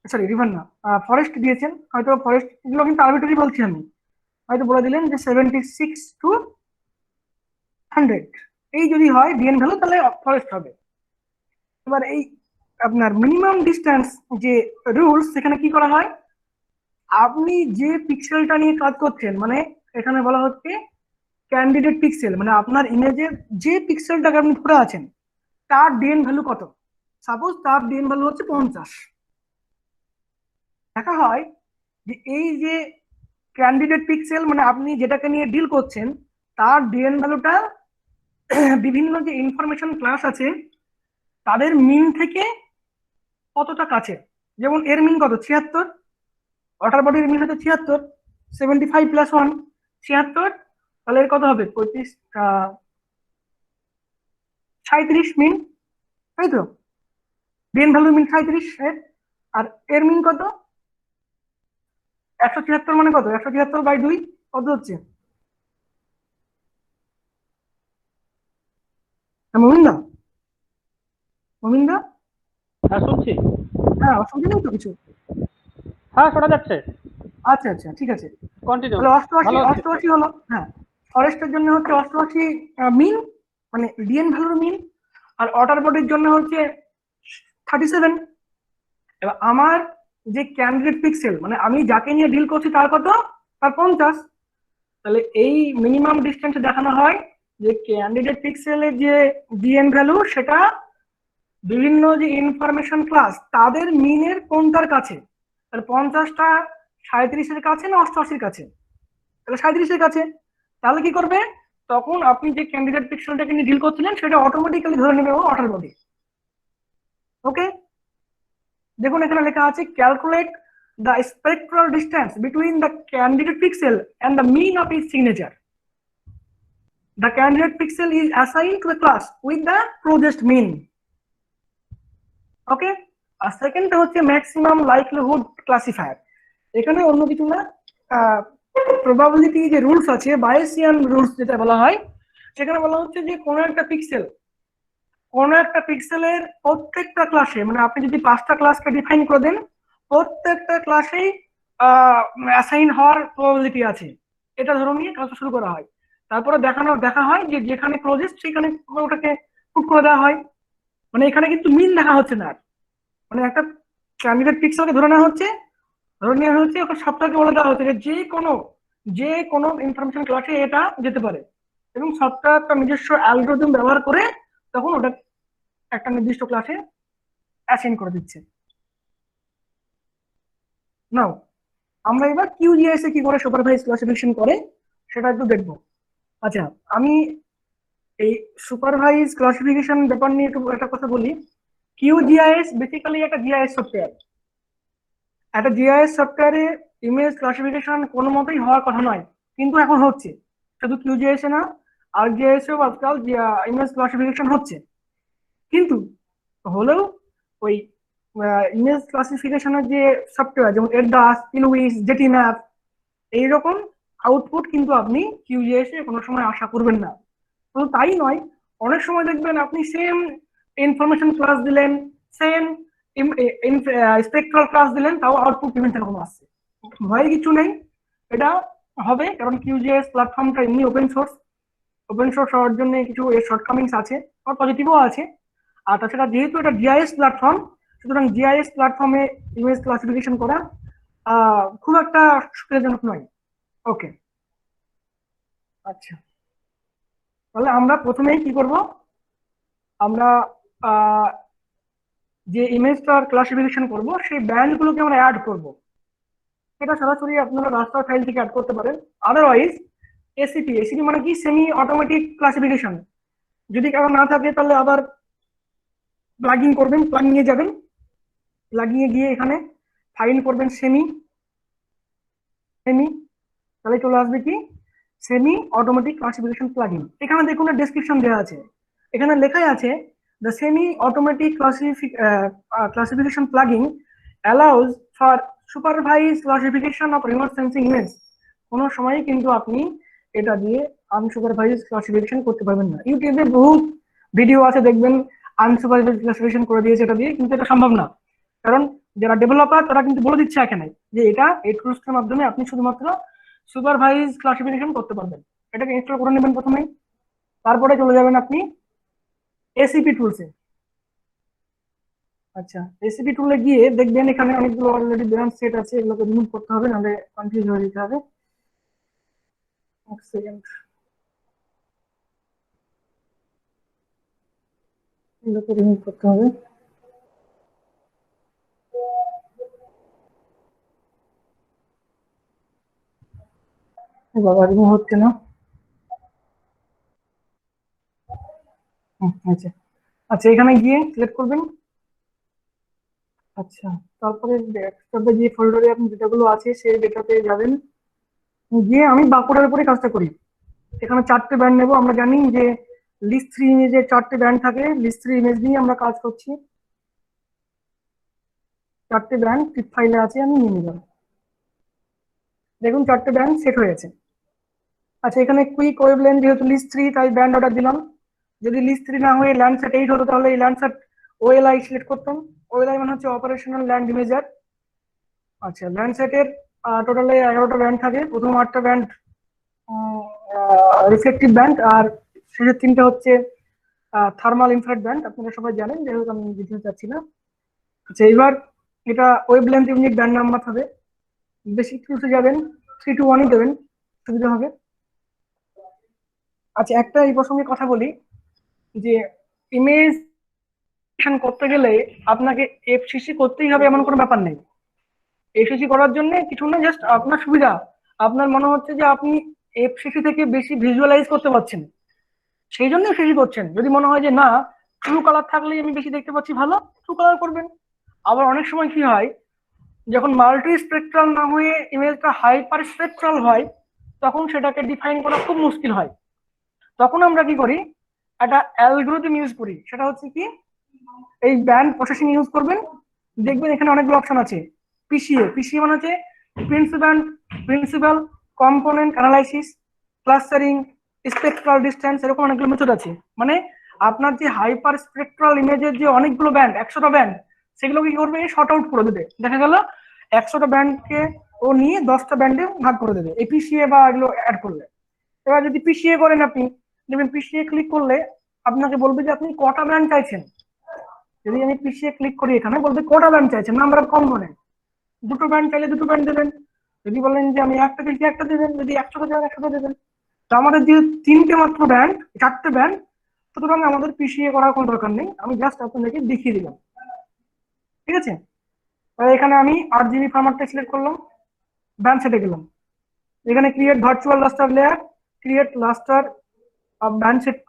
সরি রিভার না, ফরেস্ট দিয়েছেন, হয়তো ফরেস্ট, এগুলো কিন্তু আরবিটারি বলছি আমি, হয়তো বলে দিলেন যে 76 to 100। এই যদি হয় ডিএন ভ্যালু, তাহলে ফরেস্ট হবে। এবার এই আপনার মিনিমাম ডিস্টেন্স যে রুলস, সেখানে কি করা হয়, আপনি যে পিক্সেলটা নিয়ে কাজ করছেন, মানে এখানে বলা হচ্ছে ক্যান্ডিডেট পিক্সেল, মানে আপনার ইমেজের যে পিক্সেলটাকে আপনি ধরে আছেন তার ডিএন ভ্যালু কত। সাপোজ তার ডিএন ভ্যালু হচ্ছে 50। দেখা হয় যে এই যে ক্যান্ডিডেট পিক্সেল, মানে আপনি যেটাকে নিয়ে ডিল করছেন, তার ডিএন ভ্যালুটা বিভিন্ন যে ইনফরমেশন ক্লাস আছে তাদের মিন থেকে কতটা কাছে। যেমন এর মিন কত, 76, ওয়াটার বডির মিন হচ্ছে 76, 75 প্লাস 1 76, তাহলে এর কত হবে 35 37 মিন, তাই তো? ডিএন ভ্যালু মিন 37 এর, আর এর মিন কত 173, মানে কত 173/2 কত হচ্ছে? মমিন্দা, মমিন্দা, হ্যাঁ শুনছি। হ্যাঁ অসুবিধা নেই তো কিছু? হ্যাঁ শোনা যাচ্ছে। আচ্ছা আচ্ছা ঠিক আছে। কন্টিনিউ। তাহলে অষ্টআশি ভালো হচ্ছে। অষ্টআশি হলো, হ্যাঁ ফরেস্টের জন্য হচ্ছে অষ্টআশি মিন, মানে ডিএন ভ্যালুর মিন, আর ওয়াটার বডির জন্য হচ্ছে 37। এবার আমার যে ক্যান্ডিডেট পিক্সেল, মানে আমি যাকে নিয়ে ডিল করছি তার কত, তার 50। তাহলে এই মিনিমাম ডিস্টেন্সে দেখানো হয় যে ক্যান্ডিডেট পিক্সেলের যে ডিএন ভ্যালু সেটা বিভিন্ন যে ইনফরমেশন ক্লাস তাদের মিনের কোনটার কাছে। তাহলে 50টা 37-এর কাছে না 88-র কাছে? তাহলে 37-এর কাছে। তাহলে কি করবে, তখন আপনি যে ক্যান্ডিডেট পিক্সেলটাকে নিয়ে ডিল করছিলেন সেটা অটোমেটিক্যালি ধরে নেবে ও ওয়াটার বডি। ওকে, দেখুন এখানে লেখা আছে calculate the spectral distance between the candidate pixel and the mean of is signature. The candidate pixel is assigned to the class with the closest mean. Okay, আর সেকেন্ডটা হচ্ছে ম্যাক্সিমাম লাইকলিহুড ক্লাসিফায়ার। এখানে অন্য কিছু না, প্রবাবিলিটি যে রুলস আছে, বায়োসিয়ান রুলস যেটা বলা হয়, সেখানে বলা হচ্ছে যে কোনো একটা পিক্সেলের প্রত্যেকটা ক্লাসে, মানে আপনি যদি 5টা ক্লাসকে ডিফাইন করে দেন, প্রত্যেকটা ক্লাসেই অ্যাসাইন হওয়ার প্রবাবিলিটি আছে, এটা ধরে নিয়ে কাজটা শুরু করা হয়। তারপরে দেখা হয় যে যেখানে ক্লোজেস্ট সেখানে ওটাকে পুট করে দেওয়া হয়। মানে এখানে কিন্তু মিন দেখা হচ্ছে না, মানে একটা ক্যান্ডিডেট পিক্সেলকে ধরে নেওয়া হচ্ছে ওকে সবটাকে বলে দেওয়া হচ্ছে যে কোনো ইনফরমেশন ক্লাসে এটা যেতে পারে, এবং সফটওয়্যার তার নিজস্ব অ্যালগরিদম ব্যবহার করে তখন ওটা একটা নির্দিষ্ট ক্লাসে অ্যাসাইন করে দিচ্ছে। নাও আমরা এবার কিউজিএস এ কি করে সুপারভাইজ ক্লাসিফিকেশন করে সেটা একটু দেখবো। আচ্ছা, আমি এই সুপারভাইজ ক্লাসিফিকেশন ব্যাপার নিয়ে একটু একটা কথা বলি। কিউজিআইএস বেসিক্যালি একটা জিআইএস সফটওয়্যার। একটা জিআইএস সফটওয়্যারে ইমেজ ক্লাসিফিকেশন কোনো মতেই হওয়ার কথা নয়, কিন্তু এখন হচ্ছে। শুধু কিউজিআইএস এ না, আরজিআইএস এও আজকাল ইমেজ ক্লাসিফিকেশন হচ্ছে। কিন্তু হলেও ওই ইমেজ ক্লাসিফিকেশনের যে সফটওয়্যার, যেমন এরদাস, ইলুইস, জেটিম্যাপ, এইরকম আউটপুট কিন্তু আপনি কিউজিআইএস এ কোনো সময় আশা করবেন না। শুধু তাই নয়, অনেক সময় দেখবেন আপনি সেম ইনফরমেশন ক্লাস দিলেন, সেম স্পেকট্রাল ক্লাস দিলেন, তাও আউটপুট বিভিন্ন রকম আসছে। ভয়ের কিছু নেই, এটা হবে, কারণ কিউজিএস প্ল্যাটফর্মটা এমনি ওপেন সোর্স হওয়ার জন্য কিছু এর শর্টকামিংস আছে, আর পজিটিভও আছে। আর তাছাড়া যেহেতু এটা জিআইএস প্ল্যাটফর্ম, সুতরাং জিআইএস প্ল্যাটফর্মে ইমেজ ক্লাসিফিকেশন করা খুব একটা সুবিধাজনক নয়। ওকে, আচ্ছা, তাহলে আমরা প্রথমেই কি করব, আমরা যে ইমেজটার ক্লাসিফিকেশন করব সেই ব্যান্ডগুলোকে আমরা অ্যাড করব। এটা সরাসরি আপনারা রাস্টার ফাইল থেকে অ্যাড করতে পারেন। আদারওয়াইজ এসিপি মানে কি, সেমি অটোমেটিক ক্লাসিফিকেশন, যদি কারো না থাকে তাহলে আবার প্লাগইন করবেন, প্লাগইনে যাবেন, প্লাগইনে গিয়ে এখানে ফাইল করবেন সেমি, তাহলে চলে আসবে কি সেমি অটোমেটিক ক্লাসিফিকেশন প্লাগইন। এখানে দেখুন ডেসক্রিপশন দেওয়া আছে, এখানে লেখাই আছে the semi automatic classification plugin allows for supervised classification of remote sensing image। কোনো সময় কিন্তু আপনি এটা দিয়ে আনসুপারভাইজ ক্লাসিফিকেশন করতে পারবেন না। ইউটিউবে বহুত ভিডিও আছে, দেখবেন আনসুপারভাইজ ক্লাসিফিকেশন করে দিয়েছে এটা দিয়ে, কিন্তু এটা সম্ভব না। কারণ যারা ডেভেলপার তারা কিন্তু বলে দিচ্ছে এখানে যে এটা এই টুলসটার মাধ্যমে আপনি শুধুমাত্র সুপারভাইজ ক্লাসিফিকেশন করতে পারবেন। এটাকে ইনস্টল করে নেবেন প্রথমেই, তারপরে চলে যাবেন আপনি এসিপি টুলসে। আচ্ছা, এসিপি টুলে গিয়ে দেখবেন এখানে অনেকগুলো অলরেডি ব্রাঞ্চ সেট আছে, এগুলোকে রিমুভ করতে হবে, নাহলে কনফিউজ হয়ে যেতে হবে। এক সেকেন্ড, এগুলোকে রিমুভ করতে হবে। বাবা রিমুভ হচ্ছে না। আচ্ছা আচ্ছা, এখানে গিয়ে সিলেক্ট করবেন। আচ্ছা, তারপরে ডেস্কটপে যে ফোল্ডারে আপনি ডেটাগুলো আছে সেই ডেটাতে যাবেন, গিয়ে আমি বাঁকুড়ার উপরে কাজটা করি। এখানে 4টে ব্যান্ড নেব। আমরা জানি যে লিস্ট 3 ইমেজের 4টে ব্যান্ড থাকে, লিস্ট 3 ইমেজ নিয়ে আমরা কাজ করছি। 4টে ব্যান্ড টিপ ফাইলে আছে, আমি নিয়ে নিলাম। দেখুন 4টে ব্যান্ড সেট হয়ে গেছে। আচ্ছা, এখানে কুইক ওয়েবলেন যেহেতু লিস্ট 3 তাই ব্যান্ড অর্ডার দিলাম। যদি লিস্ট 3 না হয়ে ল্যান্ডসেট 8 হতো তাহলে এই ল্যান্ডসেট ওএলআই সিলেক্ট করতাম। ওএলআই মানে হচ্ছে অপারেশনাল ল্যান্ড ইমেজার। আচ্ছা, ল্যান্ডসেটের টোটালে 11টা ব্যান্ড থাকে। প্রথম 8টা ব্যান্ড রিফ্লেকটিভ ব্যান্ড, আর শেষের 3টে হচ্ছে থার্মাল ইনফ্রারেড ব্যান্ড। আপনারা সবাই জানেন, যেহেতু আমি বুঝতে চাচ্ছি না। আচ্ছা, এবার এটা web length unit band number হবে। বেশি টুলসে যাবেন 321ই দেবেন, সুবিধা হবে। আচ্ছা, একটা এই প্রসঙ্গে কথা বলি যে ইমেজ করতে গেলে আপনাকে এফসিসি করতেই হবে এমন কোনো ব্যাপার নেই। এফসিসি করার জন্য কিছু না, জাস্ট আপনার সুবিধা। আপনার মনে হচ্ছে যে আপনি এফসিসি থেকে বেশি ভিজুয়ালাইজ করতে পারছেন, সেই জন্য এফসিসি করছেন। যদি মনে হয় যে না, ট্রু কালার থাকলেই আমি বেশি দেখতে পাচ্ছি, ভালো, ট্রু কালার করবেন। আবার অনেক সময় কি হয়, যখন মাল্টি স্পেকট্রাল না হয়ে ইমেজটা হাইপার স্পেকট্রাল হয়, তখন সেটাকে ডিফাইন করা খুব মুশকিল হয়। তখন আমরা কি করি, একটা অ্যালগরিদম ইউজ করি। সেটা হচ্ছে কি, এই ব্যান্ড প্রসেসিং ইউজ করবেন। দেখবেন এখানে অনেকগুলো অপশন আছে। পিসিএ, পিসিএ মানে হচ্ছে principal component analysis, clustering, spectral distance, এরকম অনেকগুলো মেথড আছে। মানে আপনার যে হাইপার স্পেকট্রাল ইমেজের যে অনেকগুলো ব্যান্ড, 100টা ব্যান্ড, সেগুলো কি করবে, শর্ট আউট করে দেবে। দেখা গেল 100টা ব্যান্ডকে ও নিয়ে 10টা ব্যান্ডে ভাগ করে দেবে এই পিসিএ বা এগুলো অ্যাড করলে। এবার যদি পিসিএ করেন আপনি, দেখবেন পিসিএ ক্লিক করলে আপনাকে বলবে যে আপনি কটা ব্যান্ড চাইছেন। যদি আমি পিসিএ ক্লিক করি, এখানে বলবে কটা ব্যান্ড চাইছেন, নাম্বার অফ কম্পোনেন্ট। 2টো ব্যান্ড চাইলে 2টো ব্যান্ড দেবেন। যদি বলেন যে আমি একটা চাইছি, একটা দেবেন। যদি 100টা চান 100টা দেবেন। তো আমাদের যে 3টে মাত্র ব্যান্ড, 4টে ব্যান্ড, সুতরাং আমাদের পিসিএ করার কোনো দরকার নেই। আমি জাস্ট আপনাদেরকে দেখিয়ে দিলাম, ঠিক আছে। এখানে আমি RGB ফরম্যাটটা সিলেক্ট করলাম, ব্যান্ড সেটে গেলাম। এখানে create virtual লাস্টার layer, create লাস্টার band set,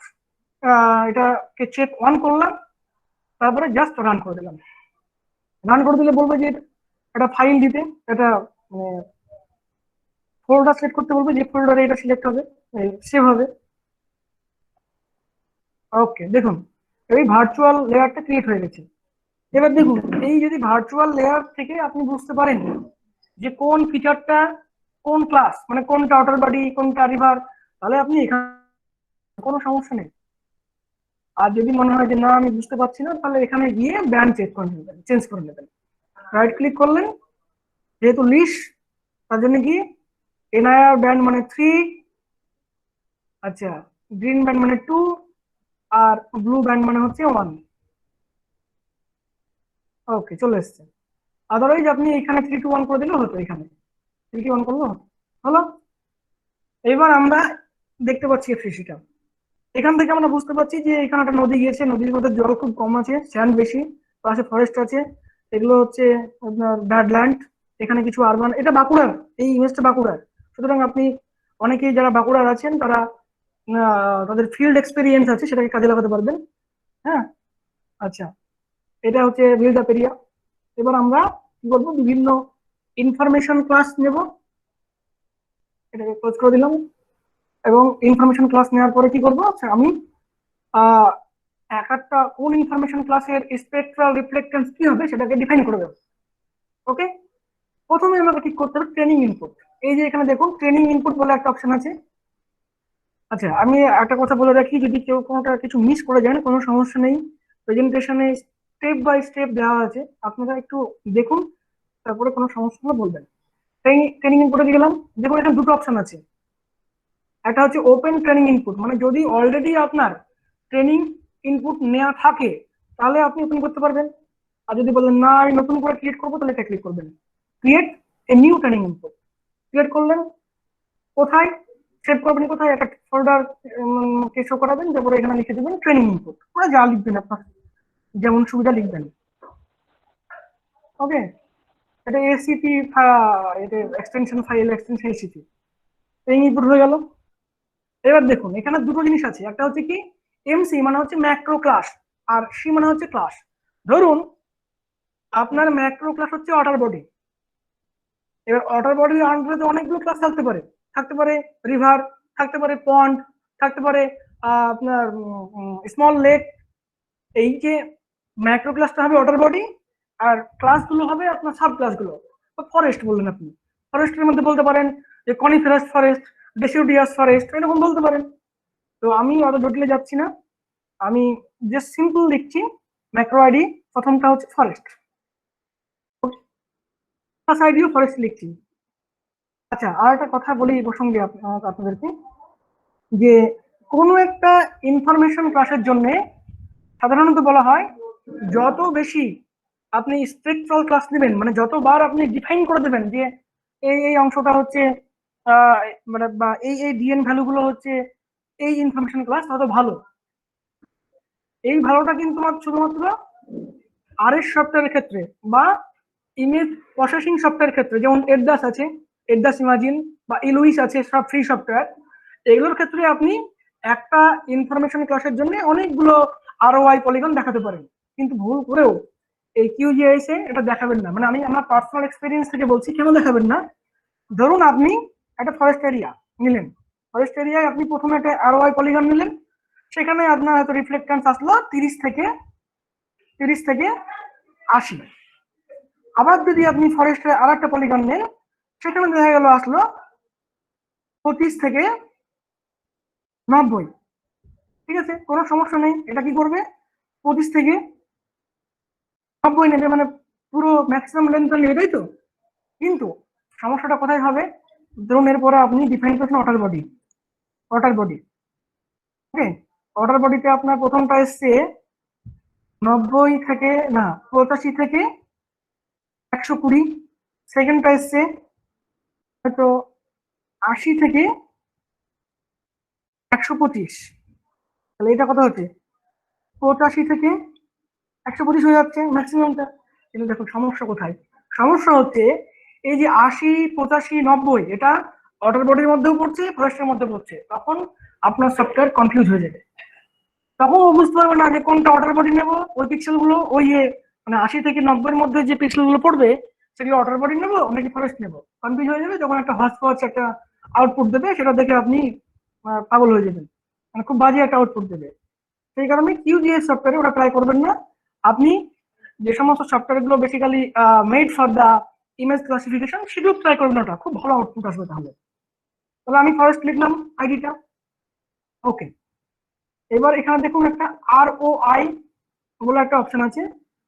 এটাকে চেক 1 করলাম। তারপরে জাস্ট রান করে দিলাম। রান করে দিলে বলবে যে একটা ফাইল দিতে, এটা ফোল্ডার সিলেক্ট করতে বলবে, যে ফোল্ডারে এটা সিলেক্ট হবে, সেভ হবে। ওকে, দেখুন এই ভার্চুয়াল লেয়ারটা ক্রিয়েট হয়ে গেছে। এবার দেখুন, এই যদি ভার্চুয়াল লেয়ার থেকে আপনি বুঝতে পারেন যে কোন ফিচারটা কোন ক্লাস, মানে কোনটা ওয়াটার বডি কোনটা রিভার, তাহলে আপনি এখানে কোনো সমস্যা নেই। আর যদি মনে হয় যে না আমি বুঝতে পারছি না, তাহলে এখানে গিয়ে ব্যান্ড চেক করে নেবেন, চেঞ্জ করে নেবেন। রাইট ক্লিক করলেন, যেহেতু লিস্ট তার জন্য কি এনআইআর ব্যান্ড মানে 3, আচ্ছা গ্রিন ব্যান্ড মানে 2, আর ব্লু ব্যান্ড মানে হচ্ছে 1। ওকে, চলে এসছে। আদারওয়াইজ আপনি এখানে 3 to 1 করে দিলেও হতো, এখানে 3 to 1 করলেও হতো। হলো। এবার আমরা দেখতে পাচ্ছি এফসিসিটা। এখান থেকে আমরা বুঝতে পারছি যে এখানে একটা নদী গিয়েছে, নদীর মধ্যে জল খুব কম আছে, স্যান্ড বেশি, পাশে ফরেস্ট আছে। এগুলো হচ্ছে আপনার ব্যাডল্যান্ড। এখানে কিছু আরবান, এটা বাঁকুড়ার, এই ইমেজটা বাঁকুড়ার। সুতরাং আপনি অনেকেই যারা বাঁকুড়ার আছেন তারা তাদের ফিল্ড এক্সপিরিয়েন্স আছে, সেটাকে কাজে লাগাতে পারবেন। হ্যাঁ, আচ্ছা, এটা হচ্ছে বিল্ড আপ এরিয়া। এবার আমরা কি করবো, বিভিন্ন ইনফরমেশন ক্লাস নেব। এটাকে ক্লোজ করে দিলাম। এবং ইনফরমেশন ক্লাস নেওয়ার পরে কি করবো, আচ্ছা আমি এক একটা কোন ইনফরমেশন ক্লাসের স্পেকট্রাল রিফ্লেক্টেন্স কি হবে সেটাকে ডিফাইন করে দেবো। ওকে, প্রথমে আমাকে ঠিক করতে হবে ট্রেনিং ইনপুট। এই যে এখানে দেখুন ট্রেনিং ইনপুট বলে একটা অপশন আছে। আচ্ছা, আমি একটা কথা বলে রাখি, যদি কেউ কোনোটা কিছু মিস করে যান কোনো সমস্যা নেই, প্রেজেন্টেশনে স্টেপ বাই স্টেপ দেওয়া আছে, আপনারা একটু দেখুন, তারপরে কোনো সমস্যা হলে বলবেন। ট্রেনিং ইনপুটে গেলাম, দেখুন এখানে 2টো অপশন আছে। একটা হচ্ছে ওপেন ট্রেনিং ইনপুট, মানে যদি অলরেডি আপনার ট্রেনিং ইনপুট নেওয়া থাকে তাহলে আপনি ওপেন করতে পারবেন। আর যদি বলেন না আমি নতুন করে ক্রিয়েট করবো, তাহলে এটা ক্লিক করবেন, create a new training input. Create করলেন, কোথায় সেভ করবেন, কোথায় একটা ফোল্ডার কে শো করাবেন, তারপরে এখানে লিখে দেবেন ট্রেনিং ইনপুট, ওরা যা লিখবেন আপনার যেমন সুবিধা লিখবেন। ওকে, এটা এসিপি, এটা extension file, extension ACP, training input হয়ে গেল। এবার দেখুন এখানে 2টো জিনিস আছে, একটা হচ্ছে কি এমসি মানে হচ্ছে ম্যাক্রো ক্লাস, আর সি মানে হচ্ছে ক্লাস। ধরুন আপনার ম্যাক্রো ক্লাস হচ্ছে ওয়াটার বডি। এবার ওয়াটার বডি আন্ডারে অনেকগুলো ক্লাস থাকতে পারে। থাকতে পারে রিভার, থাকতে পারে পন্ড, থাকতে পারে আপনার স্মল লেক। এই যে ম্যাক্রো ক্লাসটা হবে ওয়াটার বডি, আর ক্লাসগুলো হবে আপনার সাব ক্লাসগুলো। ফরেস্ট বললেন আপনি, ফরেস্টের মধ্যে বলতে পারেন যে কনিফেরাস ফরেস্ট, ডেসিডুয়াস ফরেস্ট, এরকম বলতে পারেন। তো আমি অত জটিলে যাচ্ছি না, আমি জাস্ট সিম্পল লিখছি ম্যাক্রো আইডি। প্রথমটা হচ্ছে ফরেস্ট, প্লাস আইডিও ফরেস্ট লিখছি। আচ্ছা, আর একটা কথা বলি এই প্রসঙ্গে আপনাদেরকে, যে কোনো একটা ইনফরমেশন ক্লাসের জন্য সাধারণত বলা হয় যত বেশি আপনি স্পেকট্রাল ক্লাস নেবেন, মানে যতবার আপনি ডিফাইন করে দেবেন যে এই অংশটা হচ্ছে মানে বা এই ডিএন ভ্যালু গুলো হচ্ছে এই ইনফরমেশন ক্লাস, তত ভালো। এই ভালোটা কিন্তু শুধুমাত্র আরএস সফটওয়্যারের ক্ষেত্রে বা ইমেজ প্রসেসিং সফটওয়্যারের ক্ষেত্রে, যেমন এডদাস আছে, এডদাস ইমাজিন বা ইলুইস আছে, সব ফ্রি সফটওয়্যার। এগুলোর ক্ষেত্রে আপনি একটা ইনফরমেশন ক্লাসের জন্য অনেকগুলো আরওআই পলিগন দেখাতে পারেন, কিন্তু ভুল করেও এই কিউজিআইএস এ এটা দেখাবেন না। মানে আমি আমার পার্সোনাল এক্সপিরিয়েন্স থেকে বলছি কেন দেখাবেন না। ধরুন আপনি একটা ফরেস্ট এরিয়া নিলেন, ফরেস্ট এরিয়ায় আপনি প্রথমে একটা আরওআই পলিগন নিলেন, সেখানে আপনার হয়তো রিফ্লেক্টেন্স আসলো 30 থেকে 80। আবার যদি আপনি ফরেস্টের আর একটা পলিগন নেন, সেখানে দেখা গেল আসলো 25 থেকে 90। ঠিক আছে, কোনো সমস্যা নেই। এটা কি করবে, 25 থেকে 90 নেবে, মানে পুরো ম্যাক্সিমাম লেন্থ নেবে, তাই তো? কিন্তু সমস্যাটা কোথায় হবে, ধরুন এরপরে আপনি ডিফাইন করছেন ওয়াটার বডি। ওয়াটার বডি, ওকে, ওয়াটার বডিতে আপনার প্রথমটা এসছে 85 থেকে 120, সেকেন্ডটা এসছে হয়তো 80 থেকে 125। তাহলে এটা কত হচ্ছে, 85 থেকে 125 হয়ে যাচ্ছে ম্যাক্সিমামটা। কিন্তু দেখো সমস্যা কোথায়, সমস্যা হচ্ছে এই যে 80, 85, 90 এটা ওয়াটার বডির মধ্যেও পড়ছে, ফরেস্টের মধ্যে পড়ছে, তখন আপনার সফটওয়্যার কনফিউজ হয়ে যাবে। তখন ও বুঝতে পারবে না যে কোনটা ওয়াটার বডি নেবো, ওই পিক্সেল গুলো ওই মানে 80 থেকে 90-এর মধ্যে যে পিক্সেল গুলো পড়বে সেগুলো ওয়াটার বডি নেবো নাকি ফরেস্ট নেবো, কনফিউজ হয়ে যাবে। যখন একটা হসপচ একটা আউটপুট দেবে, সেটা দেখে আপনি পাগল হয়ে যাবেন, মানে খুব বাজে একটা আউটপুট দেবে। সেই কারণে কিউজিএস সফটওয়্যারে ওটা ট্রাই করবেন না। আপনি যে সমস্ত সফটওয়্যার গুলো basically made for the image classification, সেগুলো ট্রাই করবেন, ওটা খুব ভালো আউটপুট আসবে। তাহলে তাহলে আমি ফরেস্ট লিখলাম আইডিটা, ওকে। এবার এখানে দেখুন একটা ROI বলে একটা অপশন আছে,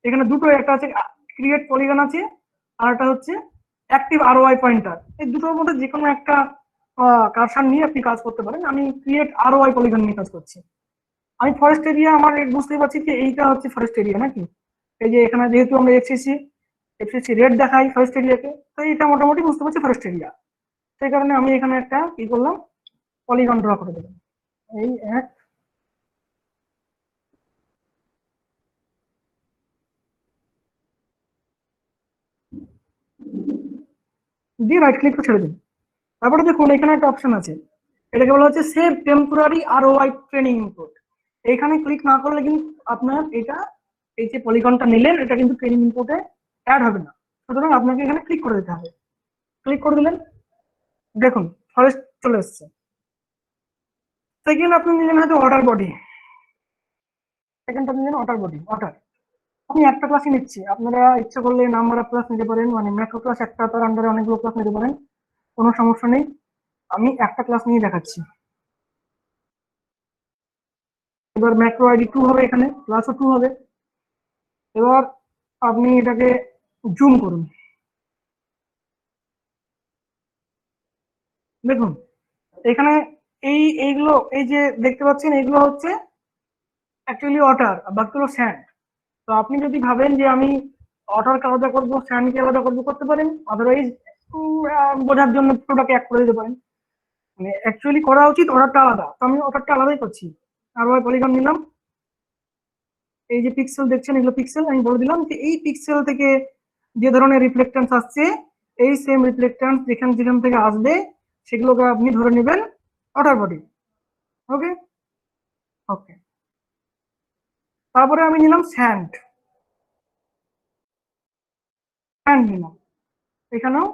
এখানে দুটো, একটা আছে ক্রিয়েট পলিগন আছে, আর একটা হচ্ছে অ্যাক্টিভ ROI পয়েন্টার। এই দুটোর মধ্যে যে কোনো একটা কারসার নিয়ে আপনি কাজ করতে পারেন। আমি ক্রিয়েট ROI পলিগন নিয়ে কাজ করছি। আমি ফরেস্ট এরিয়া, আমার বুঝতে পারছি যে এইটা হচ্ছে ফরেস্ট এরিয়া নাকি। এই যে এখানে যেহেতু আমরা এফসিসি রেড দেখাই ফরেস্ট এরিয়াকে, তো এটা মোটামুটি বুঝতে পারছি ফরেস্ট এরিয়া। সেই কারণে আমি এখানে একটা কি করলাম, পলিগন ড্র করে দিলাম। এই এক, দিয়ে রাইট ক্লিক করে ছেড়ে দিন। তারপরে দেখুন এখানে একটা অপশন আছে, এটাকে বলা হচ্ছে save temporary ROI training input. এখানে ক্লিক না করলে কিন্তু আপনার এটা, এই যে পলিগনটা নিলেন, এটা কিন্তু ট্রেনিং ইনপুটে অ্যাড হবে না। সুতরাং আপনাকে এখানে ক্লিক করে দিতে হবে। ক্লিক করে দিলেন, দেখুন ফরেস্ট চলে এসছে। সেকেন্ড আপনি নিলেন হয়তো ওয়াটার বডি, সেকেন্ডটা নিলেন ওয়াটার বডি, ওয়াটার। আমি একটা ক্লাসই নিচ্ছি, আপনারা ইচ্ছা করলে নাম্বার অফ ক্লাস নিতে পারেন, মানে ম্যাক্রো ক্লাস একটা, তার আন্ডারে অনেকগুলো ক্লাস নিতে পারেন, কোনো সমস্যা নেই। আমি একটা ক্লাস নিয়ে দেখাচ্ছি। এবার ম্যাক্রো আইডি 2 হবে, এখানে ক্লাসও 2 হবে। এবার আপনি এটাকে জুম করুন, দেখুন এখানে এইগুলো, এই যে দেখতে পাচ্ছেন, এইগুলো হচ্ছে অ্যাকচুয়ালি ওয়াটার, বাকিগুলো স্যান্ড। তো আপনি যদি ভাবেন যে আমি ওয়াটারকে আলাদা করবো, স্যান্ডকে আলাদা করবো, করতে পারেন। আদারওয়াইজ বোঝার জন্য পুরোটাকে এক করে দিতে পারেন। মানে অ্যাকচুয়ালি করা উচিত ওয়াটারটা আলাদা, তো আমি ওয়াটারটা আলাদাই করছি। আর পলিগন নিলাম, এই যে পিক্সেল দেখছেন, এগুলো পিক্সেল। আমি বলে দিলাম যে এই পিক্সেল থেকে যে ধরনের রিফ্লেক্টেন্স আসছে, এই সেম রিফ্লেক্টেন্স যেখান যেখান থেকে আসবে সেগুলোকে আপনি ধরে নেবেন ওয়াটার বডি। ওকে, ওকে। তারপরে আমি নিলাম স্যান্ড, স্যান্ড নিলাম, এখানেও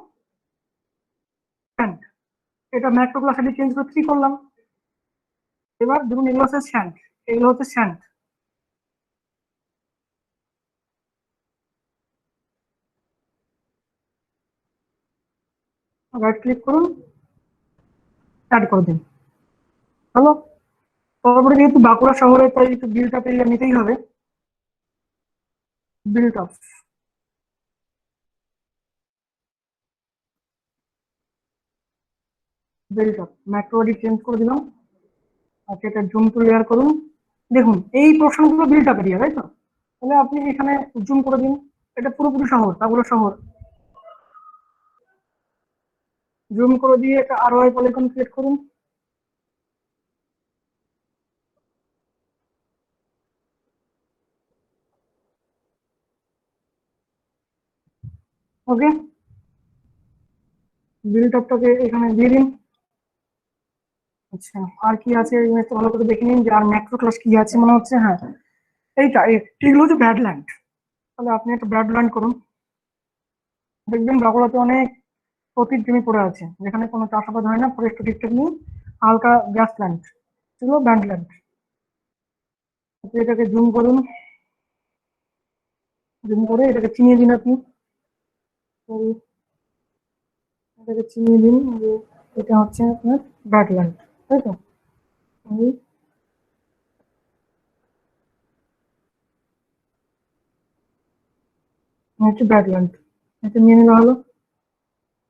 স্যান্ড। এটা ম্যাক্রো ক্লাস আইডি চেঞ্জ করে 3 করলাম। এবার দেখুন এগুলো হচ্ছে স্যান্ড, এগুলো হচ্ছে স্যান্ড। রাইট ক্লিক করুন, অ্যাড করে দিন। হ্যালো, তারপরে যেহেতু বাঁকুড়া শহরে তাই একটু বিলটা এরিয়া নিতেই হবে। Built up, built up macro ID change করে দিলাম। আচ্ছা, এটা জুম টু লেয়ার করুন। দেখুন এই পোর্শনগুলো বিল্ট আপ এরিয়া, তাই তো? তাহলে আপনি এখানে জুম করে দিন। এটা পুরোপুরি শহর, বাঁকুড়া শহর। জুম করে দিয়ে একটা আরওআই পলিগন ক্রিয়েট করুন। ওকে, বিল্ট আপটাকে এখানে দিয়ে দিন। আচ্ছা, আর কি আছে ইমেজটা ভালো করে দেখে নিন যে আর ম্যাক্রো ক্লাস কি আছে। মনে হচ্ছে হ্যাঁ এইটা, এগুলো হচ্ছে ব্যাডল্যান্ড। তাহলে আপনি একটা ব্যাডল্যান্ড করুন। দেখবেন বাঁকুড়াতে অনেক পতিত জমি পড়ে আছে যেখানে কোনো চাষাবাদ হয় না, ফরেস্ট ঠিকঠাক নেই, হালকা গ্রাস ল্যান্ড, সেগুলো ব্যাডল্যান্ড। আপনি এটাকে জুম করুন, জুম করে এটাকে চিনিয়ে দিন আপনি। তো এটাকে চিনিয়ে দিন যে এটা হচ্ছে আপনার ব্যাডল্যান্ড, তাই তো? এই হচ্ছে ব্যাডল্যান্ড, এটা নিয়ে নেওয়া হলো।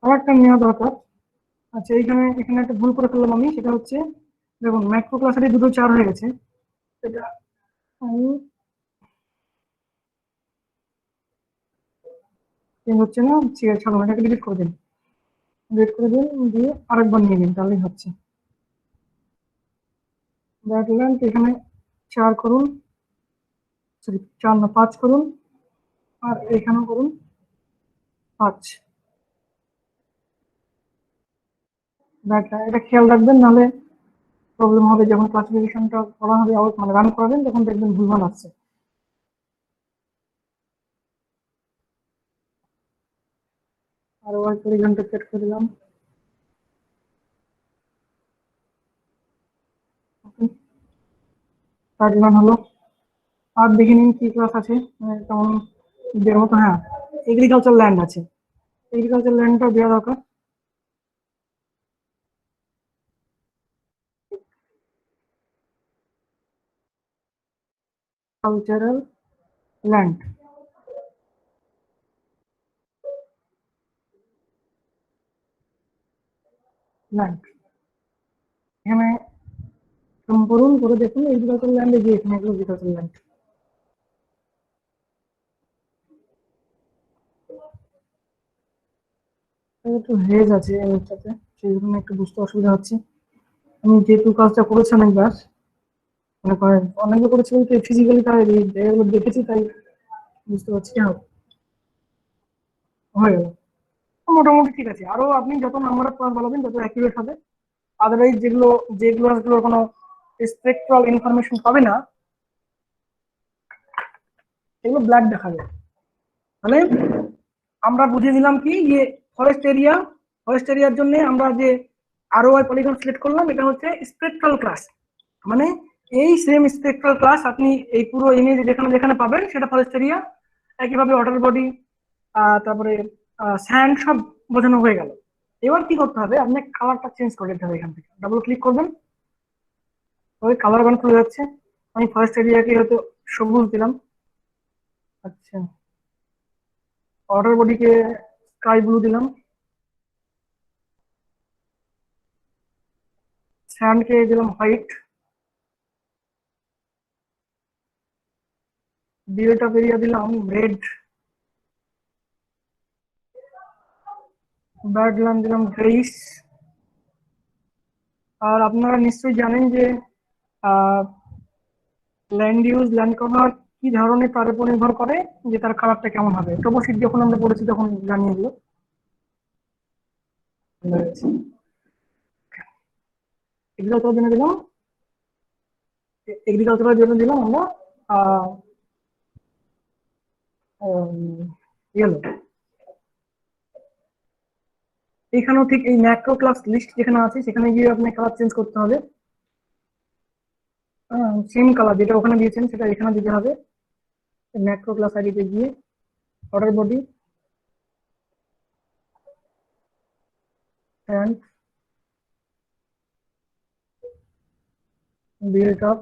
আর একটা নেওয়া দরকার। আচ্ছা, এখানে এখানে একটা ভুল করে ফেললাম আমি, সেটা হচ্ছে দেখুন ম্যাক্রো ক্লাসের দুটো 4 হয়ে গেছে। এটা আমি চেঞ্জ হচ্ছে না, ঠিক আছে ছাড়ুন, এটাকে ডিলিট করে দিন। ডিলিট করে দিন, দিয়ে আরেকবার নিয়ে নিন, তাহলেই হচ্ছে। ব্যাকল্যান্ড এখানে 4 করুন, সরি 4 না 5 করুন, আর এখানেও করুন 5। ব্যাকল্যান্ড এটা খেয়াল রাখবেন, নাহলে প্রবলেম হবে যখন ক্লাসিফিকেশনটা করা হবে, মানে রান করাবেন তখন দেখবেন ভুলভাল আসছে। আর ওয়াই পরিগণটা সেট করে দিলাম। ব্যাকল্যান্ড হলো। আর দেখে নিন কি ক্লাস আছে, যেমন দেওয়ার মতো, হ্যাঁ এগ্রিকালচার ল্যান্ড আছে, এগ্রিকালচার ল্যান্ডটা দেওয়া দরকার। কালচারাল ল্যান্ড, ল্যান্ড এখানে জুম করুন, করে দেখুন এগ্রিকালচার ল্যান্ডে যে এখানে এগ্রিকালচার ল্যান্ড। একটু হেজ আছে এটাতে, সেই জন্য একটু বুঝতে অসুবিধা হচ্ছে। আমি যেহেতু কাজটা করেছি অনেকবার, মনে করেন অনেকবার করেছি বলতে ফিজিক্যালি, তাই এই জায়গাগুলো দেখেছি, তাই বুঝতে পারছি। হ্যাঁ, হয়ে গেল মোটামুটি ঠিক আছে। আরো আপনি যত নাম্বার অফ ক্লাস বাড়াবেন তত অ্যাকিউরেট হবে। আদারওয়াইজ যেগুলো, যে ক্লাসগুলোর কোনো স্পেকট্রাল ইনফরমেশন পাবে না, এগুলো ব্ল্যাক দেখাবে। মানে আমরা বুঝে নিলাম কি যে ফরেস্ট এরিয়া, ফরেস্ট এরিয়ার জন্য আমরা যে আরওআই পলিগন সিলেক্ট করলাম, এটা হচ্ছে স্পেকট্রাল ক্লাস। মানে এই সেম স্পেকট্রাল ক্লাস আপনি এই পুরো ইমেজ যেখানে যেখানে পাবেন সেটা ফরেস্ট এরিয়া। একইভাবে ওয়াটার বডি, তারপরে স্যান্ড, সব বোঝানো হয়ে গেল। এবার কি করতে হবে, আপনাকে কালারটা চেঞ্জ করে দিতে হবে। এখান থেকে ডাবল ক্লিক করবেন, ওই কালার বান খুলে যাচ্ছে। আমি ফরেস্ট এরিয়াকে হয়তো সবুজ দিলাম। আচ্ছা, ওয়াটার বডিকে স্কাই ব্লু দিলাম। স্যান্ডকে দিলাম হোয়াইট। বিয়েটা এরিয়া দিলাম রেড। ব্যাকগ্রাউন্ড দিলাম গ্রেইস। আর আপনারা নিশ্চয়ই জানেন যে ল্যান্ড ইউজ, ল্যান্ড কভার কি ধরনের, তার উপর নির্ভর করে যে তার কালারটা কেমন হবে। টপোশিট যখন আমরা পড়েছি তখন জানিয়ে দিল। এগ্রিকালচারের জন্য দিলাম, এগ্রিকালচারের জন্য দিলাম আমরা ইয়েলো। এখানেও ঠিক এই ম্যাক্রো ক্লাস লিস্ট যেখানে আছে সেখানে গিয়ে আপনি কালার চেঞ্জ করতে হবে। সেম কালার যেটা ওখানে দিয়েছেন সেটা এখানে দিতে হবে। ম্যাক্রো ক্লাস আইডিতে গিয়ে order body and build up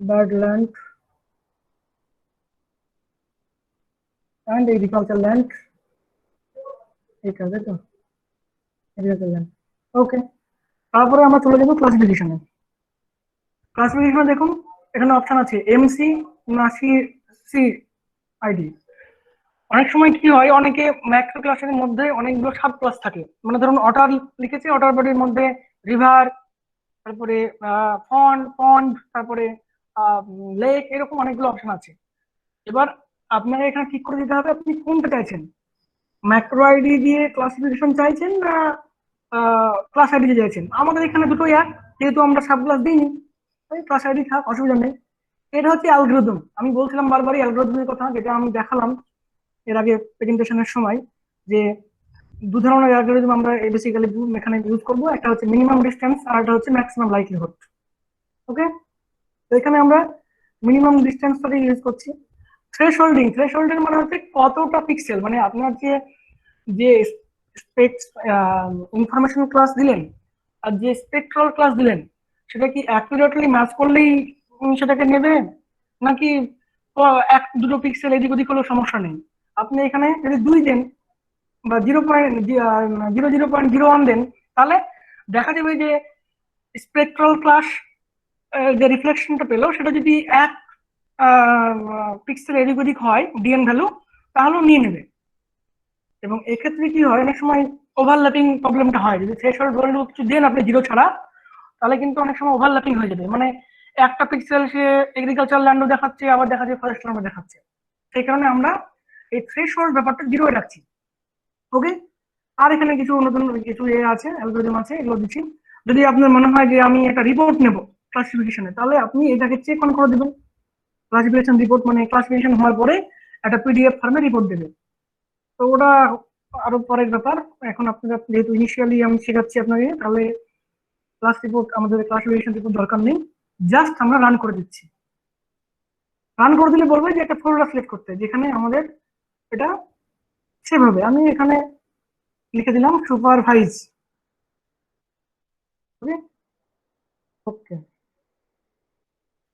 badland and agriculture land, এটা তাই তো agriculture land। ওকে, তারপরে আমরা চলে যাবো ক্লাসিফিকেশনে। ক্লাসিফিকেশনে দেখুন এখানে অপশন আছে এমসি না সি আইডি। অনেক সময় কি হয়, অনেকে ম্যাক্রো ক্লাসের মধ্যে অনেকগুলো সাব ক্লাস থাকে, মানে ধরুন অটার লিখেছে, অটার বডির মধ্যে রিভার, তারপরে পন্ড, তারপরে লেক, এরকম অনেকগুলো অপশন আছে। এবার আপনাকে এখানে ঠিক করে দিতে হবে আপনি কোনটা চাইছেন, ম্যাক্রো আইডি দিয়ে ক্লাসিফিকেশন চাইছেন না ক্লাস আইডি চাইছেন। আমাদের এখানে দুটোই এক, যেহেতু আমরা সাব ক্লাস দিইনি তাই ক্লাস আইডি থাক, অসুবিধা নেই। এটা হচ্ছে অ্যালগরিদম, আমি বলছিলাম বারবারই অ্যালগরিদমের কথা, যেটা আমি দেখালাম এর আগে প্রেজেন্টেশনের সময়, যে দু ধরনের অ্যালগরিদম আমরা বেসিক্যালি এখানে ইউজ করব, একটা হচ্ছে মিনিমাম ডিসটেন্স আর একটা হচ্ছে ম্যাক্সিমাম লাইকলিহুড। ওকে, তো এখানে আমরা মিনিমাম ডিসটেন্সটাকে ইউজ করছি। থ্রেশহোল্ডিং মানে হচ্ছে কতটা পিক্সেল, মানে আপনার যে যে ইনফরমেশন ক্লাস দিলেন আর যে স্পেকট্রাল ক্লাস দিলেন সেটা কি অ্যাকুরেটলি ম্যাচ করলেই সেটাকে নেবে, নাকি এক দুটো পিক্সেল এদিক ওদিক হলেও সমস্যা নেই। আপনি এখানে যদি 2 দেন বা 0.00.01 দেন, তাহলে দেখা যাবে যে স্পেকট্রাল ক্লাস যে রিফ্লেকশনটা পেলো সেটা যদি 1 পিক্সেল এদিক ওদিক হয় ডিএন ভ্যালু, তাহলেও নিয়ে নেবে। এবং এক্ষেত্রে কি হয়, অনেক সময় ওভারল্যাপিং প্রবলেমটা হয়, যদি থ্রেশহোল্ড ভ্যালু কিছু দেন আপনি 0 ছাড়া, তাহলে কিন্তু অনেক সময় ওভারল্যাপিং হয়ে যাবে, মানে একটা পিক্সেল সে এগ্রিকালচার ল্যান্ডও দেখাচ্ছে আবার দেখাচ্ছে ফরেস্ট ল্যান্ডও দেখাচ্ছে। সেই কারণে আমরা এই থ্রেশহোল্ড ব্যাপারটা 0 রাখছি। ওকে, আর এখানে কিছু নতুন কিছু আছে, অ্যালগরিদম আছে, এগুলো দিচ্ছি। যদি আপনার মনে হয় যে আমি একটা রিপোর্ট নেব ক্লাসিফিকেশনে, তাহলে আপনি এটাকে চেক অন করে দেবেন। ক্লাসিফিকেশন রিপোর্ট মানে ক্লাসিফিকেশন হওয়ার পরে একটা পিডিএফ ফর্মে রিপোর্ট দেবে, তো ওটা আরো পরের ব্যাপার। এখন আপনারা যেহেতু ইনিশিয়ালি আমি শেখাচ্ছি আপনাকে, তাহলে ক্লাস রিপোর্ট, আমাদের ক্লাসিফিকেশন রিপোর্ট দরকার নেই, জাস্ট আমরা রান করে দিচ্ছি। রান করে দিলে বলবে যে একটা ফোল্ডার সিলেক্ট করতে, যেখানে আমাদের এটা সেভ হবে। আমি এখানে লিখে দিলাম সুপারভাইজ। ওকে, ওকে,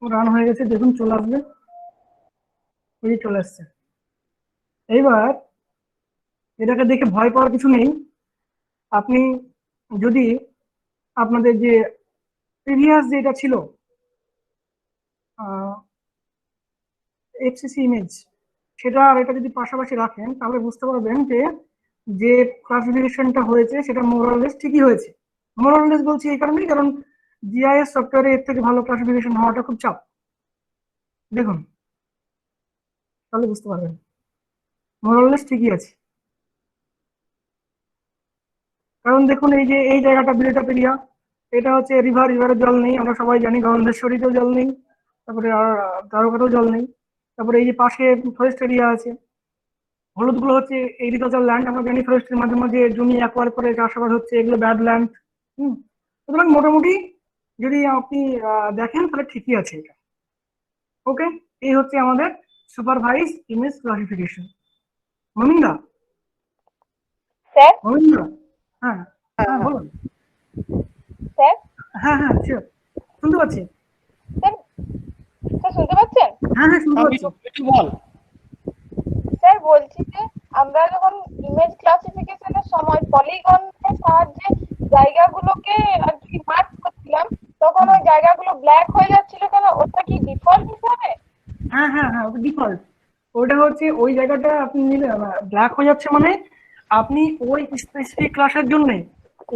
রান হয়ে গেছে, দেখুন চলে আসবে, এই চলে আসছে। এইবার এটাকে দেখে ভয় পাওয়ার কিছু নেই। আপনি যদি আপনাদের যে প্রিভিয়াস যেটা ছিল এফসিসি ইমেজ, সেটা আর এটা যদি পাশাপাশি রাখেন, তাহলে বুঝতে পারবেন যে যে ক্লাসিফিকেশনটা হয়েছে সেটা মোরাললেস ঠিকই হয়েছে। মোরাললেস বলছি এই কারণেই, কারণ জিআইএস সফটওয়্যারে এর থেকে ভালো ক্লাসিফিকেশন হওয়াটা খুব চাপ। দেখুন, তাহলে বুঝতে পারবেন মোরাললেস ঠিকই আছে। কারণ দেখুন এই যে এই জায়গাটা বিলেট অফ এরিয়া, এটা হচ্ছে রিভারের জল নেই, আমরা সবাই জানি, গন্ধেশ্বরীতেও জল নেই, তারপরে আর দ্বারকাতেও জল নেই। তারপরে এই যে পাশে ফরেস্ট এরিয়া আছে, হলুদ গুলো হচ্ছে এগ্রিকালচার ল্যান্ড, আমরা জানি ফরেস্টের মাঝে মাঝে জমি অ্যাকোয়ার করে চাষাবাদ হচ্ছে, এগুলো ব্যাড ল্যান্ড। সুতরাং মোটামুটি যদি আপনি দেখেন তাহলে ঠিকই আছে এটা। ওকে, এই হচ্ছে আমাদের সুপারভাইজ ইমেজ ক্লাসিফিকেশন। মমিন্দা, স্যার মমিন্দা, হ্যাঁ হ্যাঁ বলুন। স্যার হ্যাঁ হ্যাঁ শিওর, শুনতে পাচ্ছি। স্যার স্যার শুনতে পাচ্ছেন? হ্যাঁ হ্যাঁ শুনতে পাচ্ছি। একটু বল। স্যার বলছি যে আমরা যখন ইমেজ ক্লাসিফিকেশনের সময় পলিগনের সাহায্যে জায়গাগুলোকে আর কি মার্ক করছিলাম, তখন ওই জায়গাগুলো ব্ল্যাক হয়ে যাচ্ছিল কেন? ওটা কি ডিফল্ট হিসাবে? হ্যাঁ হ্যাঁ হ্যাঁ, ওটা ডিফল্ট। ওটা হচ্ছে ওই জায়গাটা আপনি নিলে ব্ল্যাক হয়ে যাচ্ছে, মানে আপনি ওই স্পেসিফিক ক্লাসের জন্য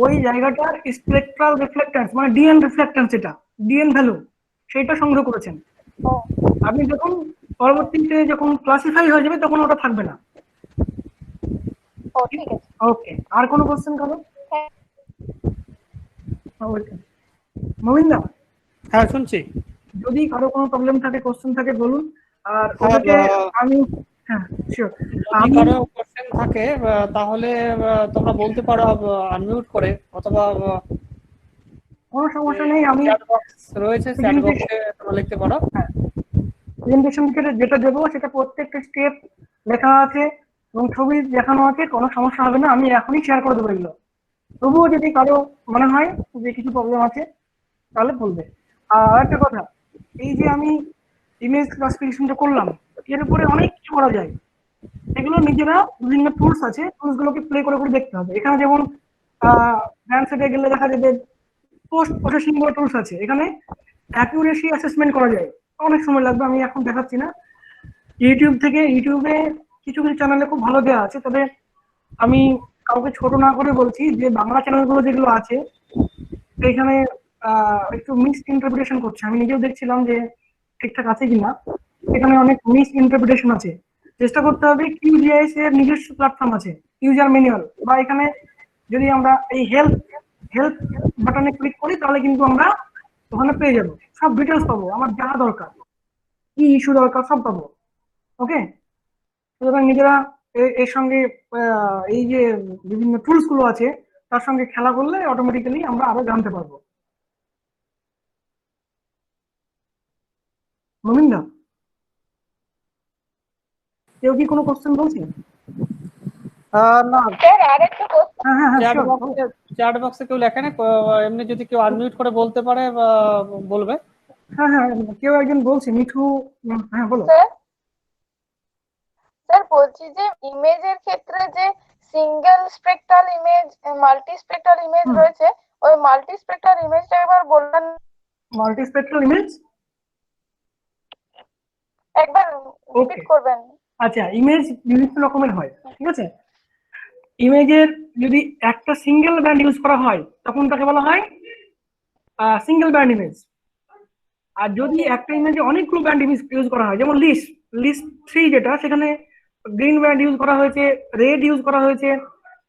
ওই জায়গাটার স্পেকট্রাল রিফ্লেক্ট্যান্স মানে ডিএন রিফ্লেক্ট্যান্স, যেটা ডিএন ভ্যালু সেটা সংগ্রহ করেছেন। ও আপনি যখন পরবর্তীতে যখন ক্লাসিফাই হয়ে যাবে তখন ওটা থাকবে না। ও ঠিক আছে। ওকে, আর কোনো কোশ্চেন করো? হ্যাঁ ওকে, মমিন্দা, হ্যাঁ শুনছি। যদি কারো কোনো প্রবলেম থাকে, কোশ্চেন থাকে বলুন। আর হ্যাঁ, ওটাকে আমি হ্যাঁ শিওর। যদি আমি কারো কোশ্চেন থাকে তাহলে তোমরা বলতে পারো আনমিউট করে, অথবা কোনো সমস্যা নেই, আমি চ্যাট বক্স রয়েছে, চ্যাট প্রেজেন্টেশন, বক্সে তোমরা লিখতে পারো। হ্যাঁ প্রেজেন্টেশন যেটা দেবো সেটা প্রত্যেকটা স্টেপ লেখা আছে এবং ছবি দেখানো আছে, কোনো সমস্যা হবে না, আমি এখনই শেয়ার করে দেবো এগুলো। তবুও যদি কারো মনে হয় যে কিছু প্রবলেম আছে তাহলে বলবে। আর একটা কথা, এই যে আমি ইমেজ ক্লাসিফিকেশনটা করলাম, এর উপরে অনেক কিছু করা যায়। এগুলো নিজেরা বিভিন্ন টুলস আছে, টুলস গুলোকে প্লে করে করে দেখতে হবে। এখানে যেমন ডান সাইডে গেলে দেখা যাবে পোস্ট প্রসেসিং বলে টুলস আছে, এখানে অ্যাকুরেসি অ্যাসেসমেন্ট করা যায়। অনেক সময় লাগবে, আমি এখন দেখাচ্ছি না। ইউটিউবে কিছু কিছু চ্যানেলে খুব ভালো দেওয়া আছে, তবে আমি কাউকে ছোট না করে বলছি যে বাংলা চ্যানেলগুলো যেগুলো আছে এখানে একটু মিস ইন্টারপ্রিটেশন করছে। আমি নিজেও দেখছিলাম যে ঠিকঠাক আছে কিনা, এখানে অনেক মিস ইন্টারপ্রিটেশন আছে। চেষ্টা করতে হবে, কিউজিআইএস এর নিজস্ব প্ল্যাটফর্ম আছে, ইউজার ম্যানুয়াল, বা এখানে যদি আমরা এই হেল্প হেল্প বাটনে ক্লিক করি তাহলে কিন্তু আমরা ওখানে পেয়ে যাবো, সব ডিটেলস পাবো, আমার যা দরকার, কি ইস্যু দরকার সব পাবো। ওকে, সুতরাং নিজেরা এর সঙ্গে এই যে বিভিন্ন টুলস গুলো আছে তার সঙ্গে খেলা করলে অটোমেটিক্যালি আমরা আরো জানতে পারবো। নমিন্দা, কেউ কি কোনো কোশ্চেন বলছে? না, স্যার আরেকটা কোশ্চেন। হ্যাঁ হ্যাঁ হ্যাঁ চ্যাট sure, বক্সে চ্যাট বক্সে কেউ লেখে না, এমনি যদি কেউ আনমিউট করে বলতে পারে বা বলবে। হ্যাঁ হ্যাঁ, কেউ একজন বলছে মিঠু, হ্যাঁ বলো। স্যার স্যার বলছি যে ইমেজের ক্ষেত্রে যে single spectral image, multi spectral image hmm, রয়েছে, ওই মাল্টি স্পেকট্রাল ইমেজটা একবার বলবেন, মাল্টিস্পেকট্রাল ইমেজ, একবার ওকে। রিপিট করবেন। আচ্ছা, ইমেজ বিভিন্ন রকমের হয়, ঠিক আছে। ইমেজের যদি একটা সিঙ্গেল ব্যান্ড ইউজ করা হয় তখন তাকে বলা হয় সিঙ্গেল ব্যান্ড ইমেজ। আর যদি একটা ইমেজে অনেকগুলো ব্যান্ড ইউজ করা হয়, যেমন লিস্ট লিস্ট থ্রি যেটা, সেখানে গ্রিন ব্যান্ড ইউজ করা হয়েছে, রেড ইউজ করা হয়েছে,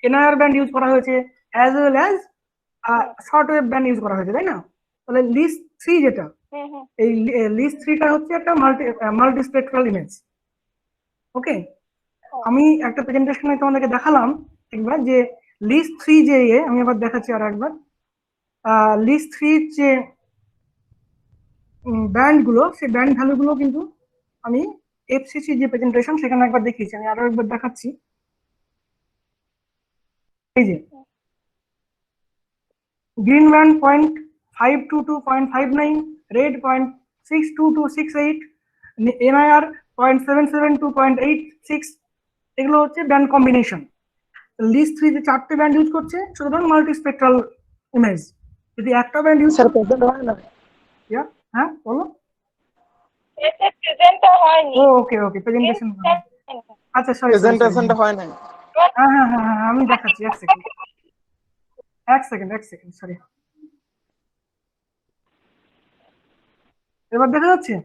এনআইআর ব্যান্ড ইউজ করা হয়েছে, as well as short wave band use করা হয়েছে, তাই না? তাহলে লিস্ট থ্রি যেটা, হুম হুম। এই লিস্ট থ্রিটা হচ্ছে একটা মাল্টিস্পেকট্রাল ইমেজ। ওকে, আমি একটা প্রেজেন্টেশনে তোমাদেরকে দেখালাম একবার যে লিস্ট থ্রি যে আমি আবার দেখাচ্ছি আর একবার। লিস্ট থ্রি যে ব্যান্ড গুলো, সেই ব্যান্ড ভ্যালু গুলো কিন্তু আমি এফসিসি যে প্রেজেন্টেশন সেখানে একবার দেখিয়েছি, আমি আরো একবার দেখাচ্ছি। এই যে গ্রিন ব্যান্ড 0.522.59, রেড 0.62268, এনআইআর 0.772.86, এগুলো হচ্ছে ব্যান্ড কম্বিনেশন। লিস্ট থ্রি যে চারটে ব্যান্ড ইউজ করছে, সুতরাং মাল্টি স্পেকট্রাল ইমেজ। যদি একটা ব্যান্ড ইউজ স্যার প্রেজেন্ট হয় না। হ্যাঁ বলো। এতে প্রেজেন্টটা হয়নি। ওকে ওকে, প্রেজেন্টেশন। আচ্ছা সরি সরি সরি, প্রেজেন্টেশনটা হয় না। হ্যাঁ হ্যাঁ হ্যাঁ হ্যাঁ, আমি দেখাচ্ছি, এক সেকেন্ড এক সেকেন্ড সরি। এবার দেখা যাচ্ছে?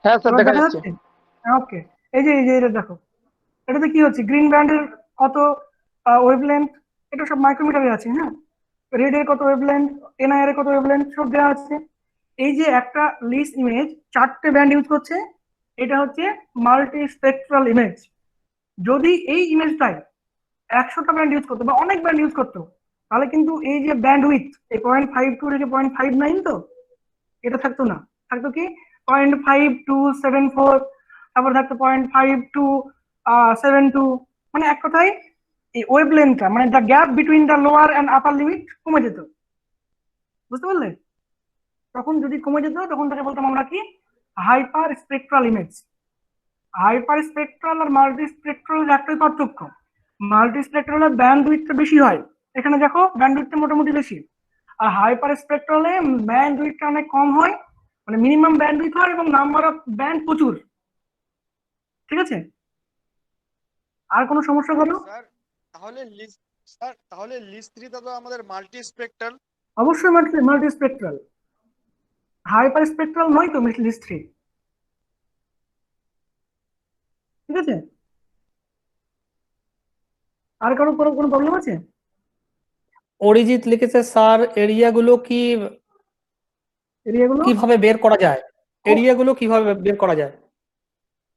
হ্যাঁ স্যার এবার দেখা দেখা যাচ্ছে। যাচ্ছে? ওকে, এই যে এটা দেখো, এটাতে কি হচ্ছে, গ্রিন ব্যান্ডের কত ওয়েভলেন্থ, এটা সব মাইক্রোমিটারে আছে, হ্যাঁ। রেড এর কত ওয়েভলেন্থ, এনআইআর এর কত ওয়েভলেন্থ, সব দেওয়া আছে। এই যে একটা লিস্ট ইমেজ চারটে ব্যান্ড ইউজ করছে, এটা হচ্ছে মাল্টি স্পেকট্রাল ইমেজ। যদি এই ইমেজটাই 100টা ব্যান্ড ইউজ করতো বা অনেক ব্যান্ড ইউজ করতো, তাহলে কিন্তু এই যে ব্যান্ড উইথ, এই 0.52 থেকে 0.59, তো এটা থাকতো না। থাকতো কি 0.5274, তারপর থাকতো 0.5272। মানে এক কথায় এই ওয়েভ লেন্থটা, মানে the gap between the lower and upper limit কমে যেত। বুঝতে পারলে? তখন যদি কমে যেত তখন তাকে বলতাম আমরা কি, hyper spectral image. Hyper spectral আর মাল্টি স্পেকট্রাল একটাই পার্থক্য, মাল্টি স্পেকট্রালের ব্যান্ড উইথটা বেশি হয়, এখানে দেখো ব্যান্ড উইথটা মোটামুটি বেশি। আর হাইপার স্পেকট্রালে ব্যান্ড উইথটা অনেক কম হয়, মানে মিনিমাম ব্যান্ড উইথ হয় এবং নাম্বার অফ ব্যান্ড প্রচুর। ঠিক আছে, আর কোনো সমস্যা হলো? স্যার তাহলে লিস্ট থ্রিটা তো আমাদের মাল্টি স্পেক্ট্রাল। অবশ্যই মাল্টি স্পেকট্রাল, হাইপার স্পেকট্রাল নয় তো লিস্ট থ্রি। ঠিক আছে, আর কারো কোনো প্রবলেম আছে? অরিজিৎ লিখেছে স্যার, এরিয়াগুলো কি এরিয়াগুলো কিভাবে বের করা যায়, এরিয়াগুলো কিভাবে বের করা যায়?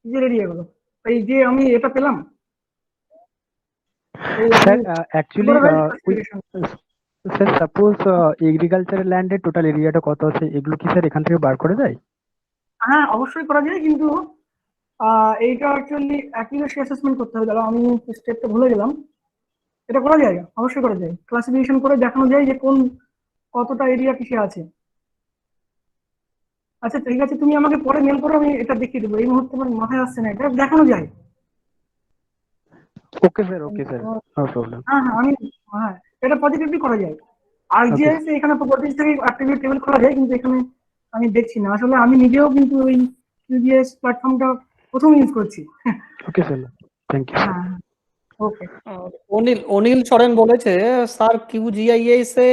যে এরিয়াগুলো এই যে আমি এটা পেলাম এই sir actually classification। Sir suppose agricultural ল্যান্ডের টোটাল এরিয়াটা কত আছে এগুলো কি স্যার এখান থেকে বার করে দেয়? হ্যাঁ অবশ্যই করা যায়, কিন্তু এইটা অ্যাকচুয়ালি অ্যাকিউরেসি অ্যাসেসমেন্ট করতে হবে। দাঁড়াও আমি স্টেপটা ভুলে গেলাম। এটা করা যায়, অবশ্যই করা যায়, ক্লাসিফিকেশন করে দেখানো যায় যে কোন কতটা এরিয়া কিসে আছে। আচ্ছা ঠিক আছে, তুমি আমাকে পরে মেল করো, আমি এটা দেখিয়ে দেবো। এই মুহূর্তে আমার মাথায় আসছে না, এটা দেখানো যায়। Okay sir, okay sir, no problem. হ্যাঁ হ্যাঁ হ্যাঁ এটা পজিটিভলি করা যায়। আরজিআইএস এখানে প্রপার্টিজ থেকে অ্যাট্রিবিউট টেবিল খোলা যায়, কিন্তু এখানে আমি দেখছি না। আসলে আমি নিজেও কিন্তু ওই কিউজিএস প্ল্যাটফর্মটা প্রথম ইউজ করছি। Okay sir, thank you. হ্যাঁ ওকে। অনিল সরেন বলেছে, স্যার কিউজিআইএস এ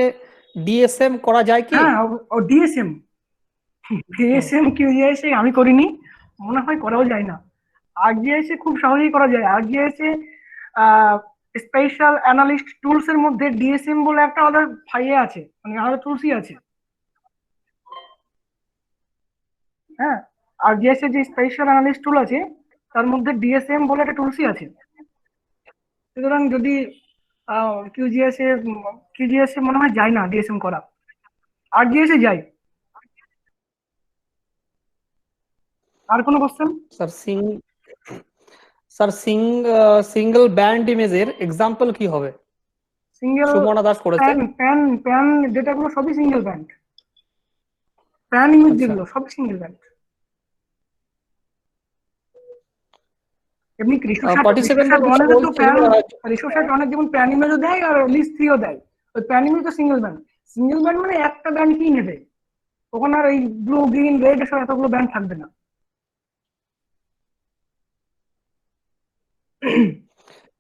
ডিএসএম করা যায় কি? হ্যাঁ ও ডিএসএম কিউজিআইএস আমি করিনি, মনে হয় করাও যায় না। আরজিআইএস খুব সহজেই করা যায়। আরজিআইএস স্পেশাল অ্যানালিস্ট টুলস এর মধ্যে ডিএসএম বলে একটা আলাদা ফাইলে আছে, মানে আলাদা টুলসই আছে। হ্যাঁ আরজিআইএস এর যে স্পেশাল অ্যানালিস্ট টুল আছে তার মধ্যে ডিএসএম বলে একটা টুলসই আছে। সুতরাং যদি কিউজিএস এ মনে হয় যায় না ডিএসএম করা, আরজিআইএস এ যায়। আর কোনো কোশ্চেন? স্যার সিঙ্গেল ব্যান্ড ইমেজের এক্সাম্পল কি হবে? সিঙ্গেল সুমনা দাস করেছে। প্যান ডেটাগুলো সবই সিঙ্গেল ব্যান্ড। প্যান ইমেজ আচ্ছা। যেগুলো সব সিঙ্গেল ব্যান্ড। এমনি পার্টিসিপেন্ট রিসোর্স অনেক যেমন প্যান ইমেজও দেয় আর লিস্ট থ্রিও দেয়। ওই প্যান ইমেজ তো সিঙ্গেল ব্যান্ড। সিঙ্গেল ব্যান্ড মানে একটা ব্যান্ড কি নেবে, ওখানে আর এই ব্লু গ্রিন রেড এসব এতগুলো ব্যান্ড থাকবে না।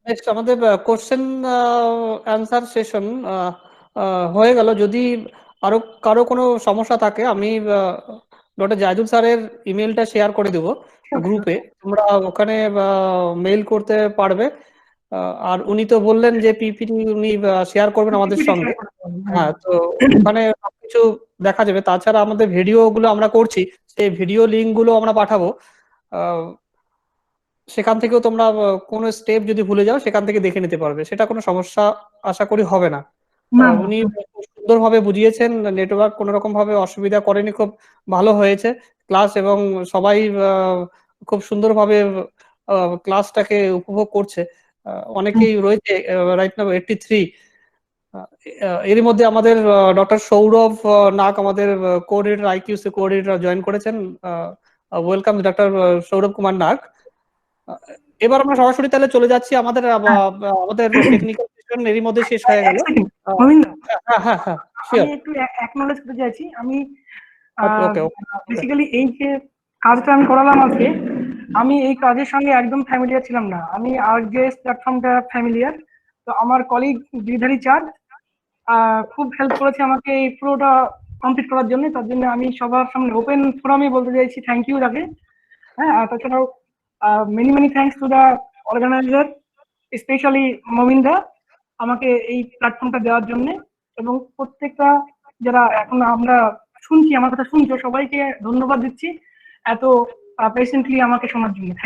নেক্সট আমাদের কোশ্চেন অ্যান্সার সেশন হয়ে গেল। যদি আরো কারো কোনো সমস্যা থাকে আমি ডক্টর জাহিদুল স্যারের ইমেলটা শেয়ার করে দেবো গ্রুপে, তোমরা ওখানে মেইল করতে পারবে। আর উনি তো বললেন যে পিপিটি উনি শেয়ার করবেন আমাদের সঙ্গে। হ্যাঁ, তো ওখানে সবকিছু দেখা যাবে। তাছাড়া আমাদের ভিডিও গুলো আমরা করছি, সেই ভিডিও লিঙ্ক গুলো আমরা পাঠাবো। সেখান থেকেও তোমরা কোনো স্টেপ যদি ভুলে যাও সেখান থেকে দেখে নিতে পারবে, সেটা কোনো সমস্যা আশা করি হবে না। উনি সুন্দরভাবে বুঝিয়েছেন, নেটওয়ার্ক কোনো রকম ভাবে অসুবিধা করেনি, খুব ভালো হয়েছে ক্লাস, এবং সবাই খুব সুন্দরভাবে ক্লাসটাকে উপভোগ করছে। অনেকেই রয়েছে রাইট নাও 83। এর মধ্যে আমাদের ডক্টর সৌরভ নাগ, আমাদের কোঅর্ডিনেটর, আইকিউসি কোঅর্ডিনেটর জয়েন করেছেন। ওয়েলকাম ডক্টর সৌরভ কুমার নাগ। এবার আমরা সরাসরি তাহলে চলে যাচ্ছি আমাদের টেকনিক্যাল সেশন এরই মধ্যে শেষ হয়ে গেল। হ্যাঁ আমি একটু অ্যাকনলেজ করতে চাইছি। আমি ওকে বেসিক্যালি এই যে কাজটা আমি করালাম আজকে, আমি এই কাজের সঙ্গে একদম ফ্যামিলিয়ার ছিলাম না। আমি আরজিএস প্ল্যাটফর্মটা ফ্যামিলিয়ার। তো আমার কলিগ গিরিধারী চাঁদ খুব হেল্প করেছে আমাকে এই পুরোটা কমপ্লিট করার জন্য। তার জন্য আমি সবার সামনে ওপেন ফোরামে বলতে চাইছি থ্যাংক ইউ তাকে। হ্যাঁ, আর তাছাড়াও many thanks to the organiser, specially মমিন্দা, আমাকে এই প্ল্যাটফর্মটা দেওয়ার জন্য। এবং প্রত্যেকটা যারা এখন আমরা শুনছি, আমার কথা শুনছো, সবাইকে ধন্যবাদ দিচ্ছি এত পেশেন্টলি আমাকে শোনার জন্য।